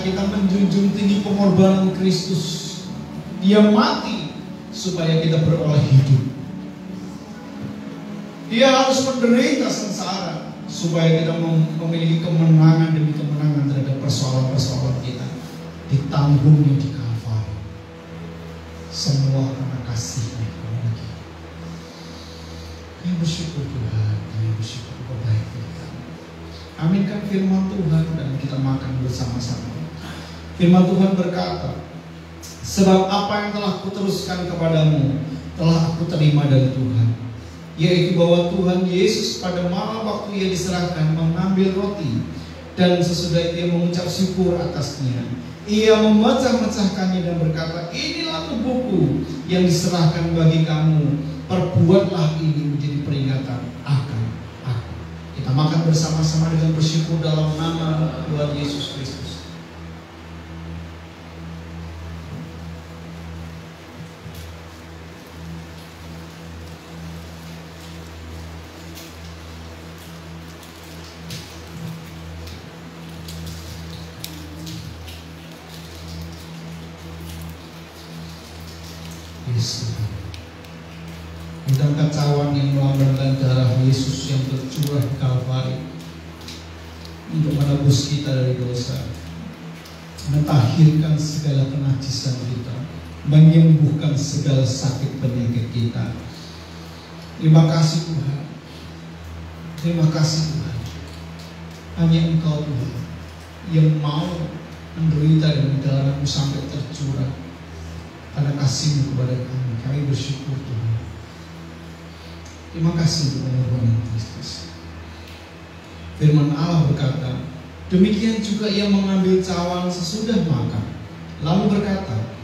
kita menjunjung tinggi pengorbanan Kristus. Dia mati supaya kita beroleh hidup. Dia harus menderita sengsara supaya kita memiliki kemenangan demi kemenangan terhadap persoalan-persoalan kita. Ditanggungnya di Kalvari. Semua karena kasih-Nya kepada kita. Kami bersyukur Tuhan, kami bersyukur kebaikan kita. Aminkan firman Tuhan dan kita makan bersama-sama. Firman Tuhan berkata, sebab apa yang telah kuteruskan kepadamu telah aku terima dari Tuhan, yaitu bahwa Tuhan Yesus pada malam waktu Ia diserahkan mengambil roti, dan sesudah Ia mengucap syukur atasnya, Ia memecah-mecahkannya dan berkata, inilah tubuhku yang diserahkan bagi kamu, perbuatlah ini menjadi peringatan akan aku. Kita makan bersama-sama dengan bersyukur dalam nama Tuhan Yesus Kristus. Kita angkat cawan yang melambangkan darah Yesus yang tercurah di Kalvari untuk menebus kita dari dosa, mentahirkan segala kenajisan kita, menyembuhkan segala sakit penyakit kita. Terima kasih Tuhan. Terima kasih Tuhan. Hanya Engkau Tuhan yang mau menderita dan darah-Mu sampai tercurah karena kasih-Mu kepada kami. Kami bersyukur Tuhan. Terima kasih untuk pengorbanan Kristus. Firman Allah berkata, demikian juga Ia mengambil cawan sesudah makan, lalu berkata,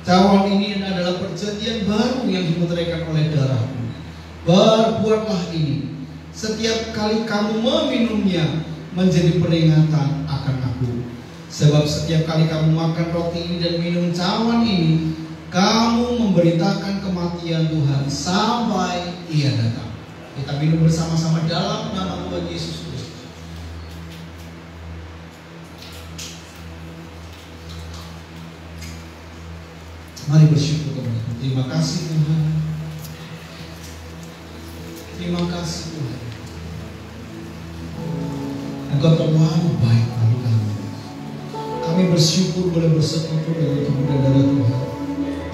cawan ini adalah perjanjian baru yang dimeteraikan oleh darah-Ku. Berbuatlah ini setiap kali kamu meminumnya menjadi peringatan akan Aku. Sebab setiap kali kamu makan roti ini dan minum cawan ini, kamu memberitakan kematian Tuhan sampai Ia datang. Kita minum bersama-sama dalam nama Tuhan Yesus Kristus. Mari bersyukur kepada Tuhan. Terima kasih Tuhan. Terima kasih Tuhan. Engkau terlalu baik bagi kami. Kami bersyukur boleh bersekutu dengan tubuh dan darah Tuhan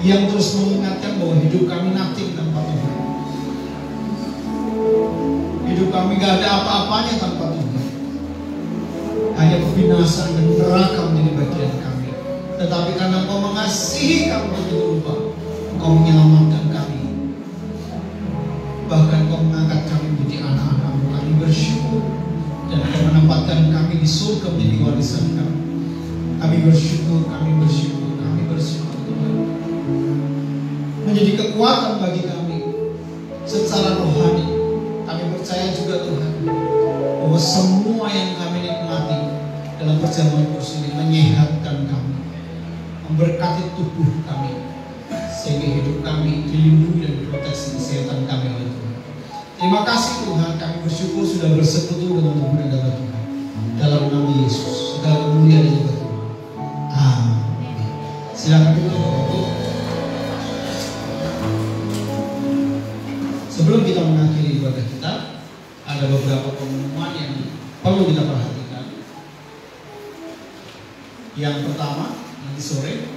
yang terus mengingatkan bahwa hidup kami nothing tanpa Tuhan. Hidup kami gak ada apa-apanya tanpa Tuhan. Hanya kebinasaan dan neraka menjadi bagian kami. Tetapi karena Engkau mengasihi kami begitu rupa, Engkau menyelamatkan kami. Bahkan Engkau mengangkat kami menjadi anak-anak-Mu. Kami bersyukur dan Engkau menempatkan kami di surga menjadi warisan kami. Kami bersyukur, kami bersyukur, kami bersyukur Tuhan. Menjadi kekuatan bagi kami secara rohani. Kami percaya juga Tuhan bahwa semua yang kami nikmati dalam perjamuan kudus ini menyehatkan kami, memberkati tubuh kami, sehingga hidup kami dilindungi dan diproteksi kesehatan kami oleh Tuhan. Terima kasih Tuhan, kami bersyukur sudah bersekutu dengan tubuh dan darah Tuhan. Dalam nama Yesus, segala kemuliaan dan juga Tuhan. Amin. Silakan duduk. Sebelum kita mengakhiri ibadah kita, ada beberapa pengumuman yang perlu kita perhatikan. Yang pertama, nanti sore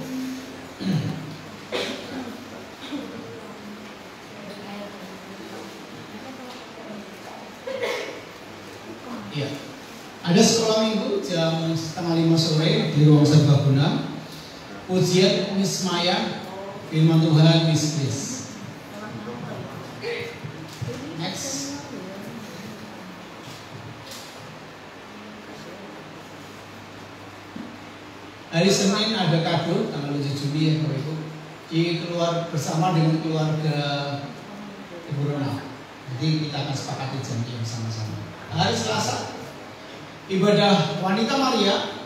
ya, ada sekolah minggu jam 4:30 sore di ruang serbaguna. Ujian Miss Maya, firman Tuhan Miss Chris. Next. Hari Senin ada kado tanggal 7 Juli ya Bapak Ibu. Keluar bersama dengan keluarga Ibu Rona. Jadi kita akan sepakati janji bersama-sama. Hari Selasa ibadah wanita Maria,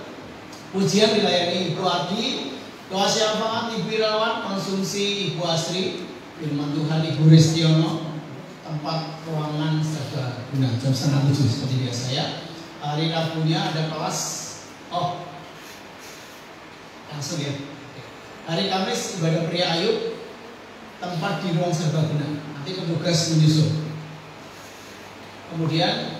ujian dilayani Ibu Adi, doa syafaat Ibu Irawan, konsumsi Ibu Asri, firman Tuhan Ibu Restiono, tempat ruangan serbaguna jam 6:30 seperti biasa ya. Hari Rabunya ada kelas Langsung ya. Hari Kamis ibadah pria Ayub, tempat di ruang serbaguna. Nanti petugas menyusul. Kemudian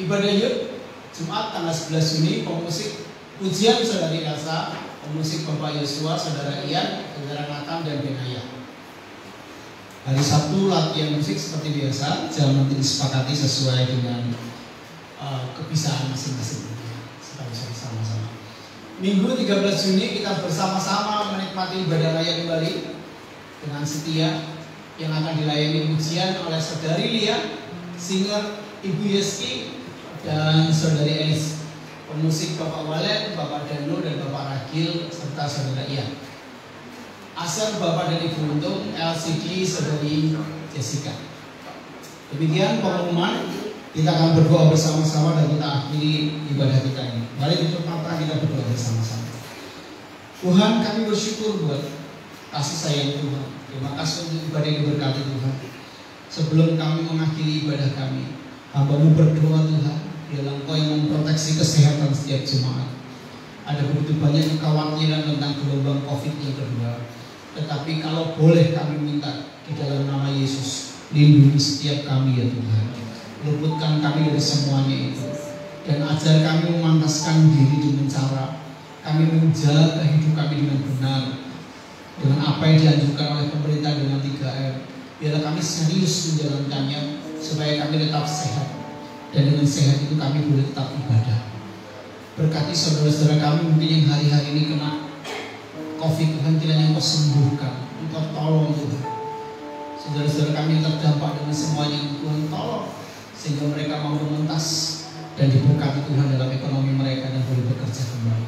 ibadah Yud Jumat tanggal 11 Juni, pemusik pujian saudari Elsa, pemusik Bapak Yosua, saudara Ian, saudara Nathan dan Benaya. Hari Sabtu latihan musik seperti biasa, jam nanti disepakati sesuai dengan kebiasaan masing-masing. Kita bisa bersama-sama. Minggu 13 Juni kita bersama-sama menikmati ibadah raya kembali dengan setia yang akan dilayani pujian oleh saudari Lia, singer Ibu Yeski, dan saudari Elis, pemusik Bapak Walet, Bapak Danu dan Bapak Ragil serta saudara Ian. Asal Bapak dan Ibu Untung, LCD saudari Jessica. Demikian pengumuman. Kita akan berdoa bersama-sama dan kita akhiri ibadah kita ini. Mari tutup mata kita berdoa bersama-sama. Tuhan, kami bersyukur buat kasih sayang Tuhan. Terima kasih untuk ibadah yang diberkati Tuhan. Sebelum kami mengakhiri ibadah kami, hamba-Mu berdoa Tuhan, biarlah Engkau yang memproteksi kesehatan setiap jemaat. Ada begitu banyak kekhawatiran tentang gelombang COVID yang kedua. Tetapi kalau boleh kami minta di dalam nama Yesus, lindungi setiap kami ya Tuhan. Luputkan kami dari semuanya itu. Dan ajar kami memantaskan diri dengan cara kami menjaga hidup kami dengan benar, dengan apa yang dianjurkan oleh pemerintah dengan 3M. Biarlah kami serius menjalankannya supaya kami tetap sehat. Dan dengan sehat itu kami boleh tetap ibadah. Berkati saudara-saudara kami mungkin yang hari-hari ini kena COVID, Tuhan kiranya Engkau sembuhkan, Engkau tolong Tuhan. Saudara-saudara kami yang terdampak dengan semuanya, Tuhan tolong sehingga mereka mampu mentas dan diberkati Tuhan dalam ekonomi mereka dan boleh bekerja kembali.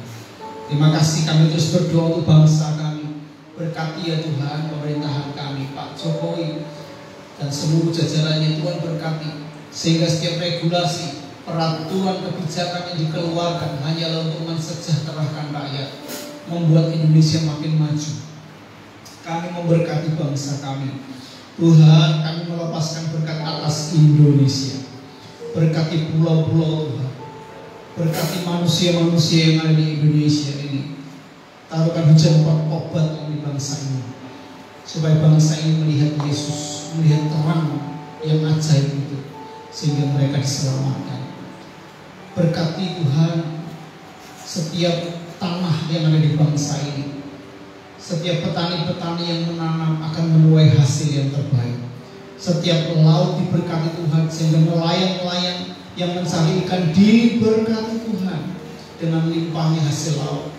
Terima kasih, kami terus berdoa untuk bangsa kami. Berkati ya Tuhan pemerintahan kami, Pak Jokowi dan seluruh jajarannya, Tuhan berkati sehingga setiap regulasi, peraturan, kebijakan yang dikeluarkan hanyalah untuk mensejahterakan rakyat, membuat Indonesia makin maju. Kami memberkati bangsa kami. Tuhan, kami melepaskan berkat atas Indonesia. Berkati pulau-pulau Tuhan. Berkati manusia-manusia yang ada di Indonesia ini. Taruhkan hujan obat di bangsa ini, supaya bangsa ini melihat Yesus, melihat terang yang ajaib itu, sehingga mereka diselamatkan. Berkati Tuhan setiap tanah yang ada di bangsa ini. Setiap petani-petani yang menanam akan menuai hasil yang terbaik. Setiap laut diberkati Tuhan, sehingga nelayan-nelayan yang mencari ikan diberkati Tuhan dengan limpahnya hasil laut.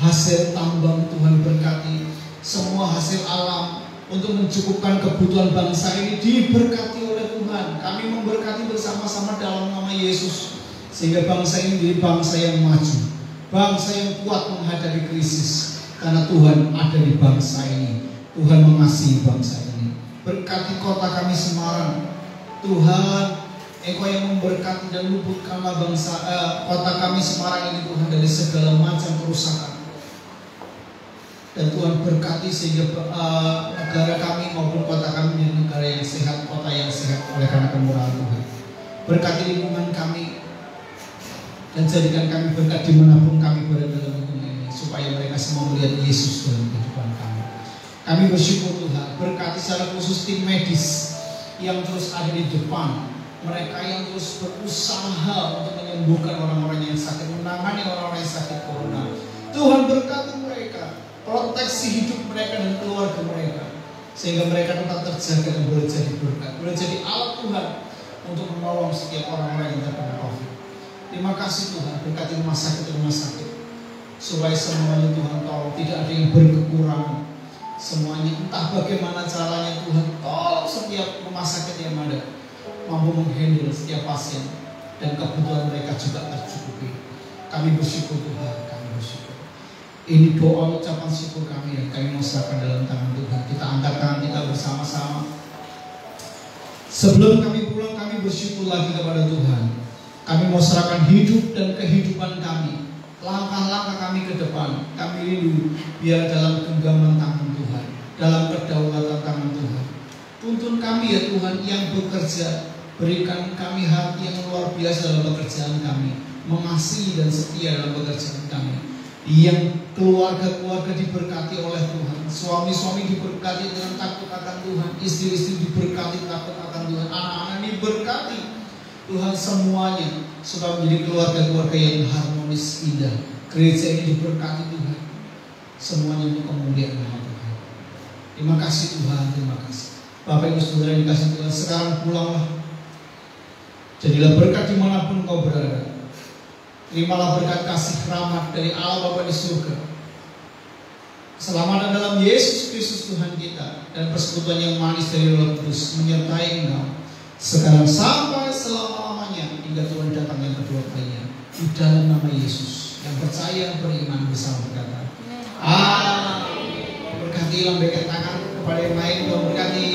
Hasil tambang Tuhan berkati. Semua hasil alam untuk mencukupkan kebutuhan bangsa ini diberkati oleh Tuhan. Kami memberkati bersama-sama dalam nama Yesus, sehingga bangsa ini menjadi bangsa yang maju, bangsa yang kuat menghadapi krisis. Karena Tuhan ada di bangsa ini. Tuhan mengasihi bangsa ini. Berkati kota kami Semarang. Tuhan, Engkau yang memberkati dan luputkanlah bangsa kota kami Semarang ini Tuhan dari segala macam kerusakan. Dan Tuhan berkati sehingga negara kami maupun kota kami menjadi negara yang sehat, kota yang sehat oleh karena kemurahan Tuhan. Berkati lingkungan kami dan jadikan kami berkat dimanapun kami berada dalam lingkungan ini, supaya mereka semua melihat Yesus dalam kehidupan kami. Kami bersyukur Tuhan, berkati secara khusus tim medis yang terus ada di depan, mereka yang terus berusaha untuk menyembuhkan orang-orang yang sakit, menangani orang-orang yang sakit corona. Tuhan berkati mereka, proteksi hidup mereka dan keluarga mereka, sehingga mereka tetap terjaga dan boleh jadi berkat, boleh jadi alat Tuhan untuk menolong setiap orang-orang yang terkena COVID. Terima kasih Tuhan, berkati rumah sakit, supaya semuanya Tuhan tolong, tidak ada yang berkekurangan. Semuanya entah bagaimana caranya Tuhan, tolong setiap rumah sakit yang ada mampu menghandle setiap pasien dan kebutuhan mereka juga tercukupi. Kami bersyukur Tuhan, kami bersyukur. Ini doa ucapan syukur kami dan kami mau serahkan dalam tangan Tuhan. Kita angkat tangan kita bersama-sama. Sebelum kami pulang, kami bersyukur lagi kepada Tuhan. Kami mau serahkan hidup dan kehidupan kami, langkah-langkah kami ke depan. Kami rindu biar dalam genggaman tangan Tuhan, dalam kedaulatan tangan Tuhan. Tuntun kami ya Tuhan yang bekerja. Berikan kami hati yang luar biasa dalam pekerjaan kami, mengasihi dan setia dalam pekerjaan kami. Yang keluarga-keluarga diberkati oleh Tuhan, suami-suami diberkati dengan takut akan Tuhan, istri-istri diberkati takut akan Tuhan, anak-anak diberkati Tuhan, semuanya supaya menjadi keluarga-keluarga yang harmonis, indah. Gereja ini diberkati Tuhan, semuanya untuk kemuliaan nama Tuhan. Terima kasih Tuhan, terima kasih. Bapak Ibu Saudara yang dikasih Tuhan, sekarang pulanglah, jadilah berkat dimanapun kau berada. Terimalah berkat kasih rahmat dari Allah Bapa di surga, keselamatan dalam Yesus Kristus Tuhan kita, dan persekutuan yang manis dari Roh Kudus menyertai engkau sekarang sampai selama-lamanya hingga Tuhan datang yang kedua kalinya. Di dalam nama Yesus, yang percaya beriman bersama berkata amin. Berkati, lambaikan tangan kepada yang lain, Tuhan berkati.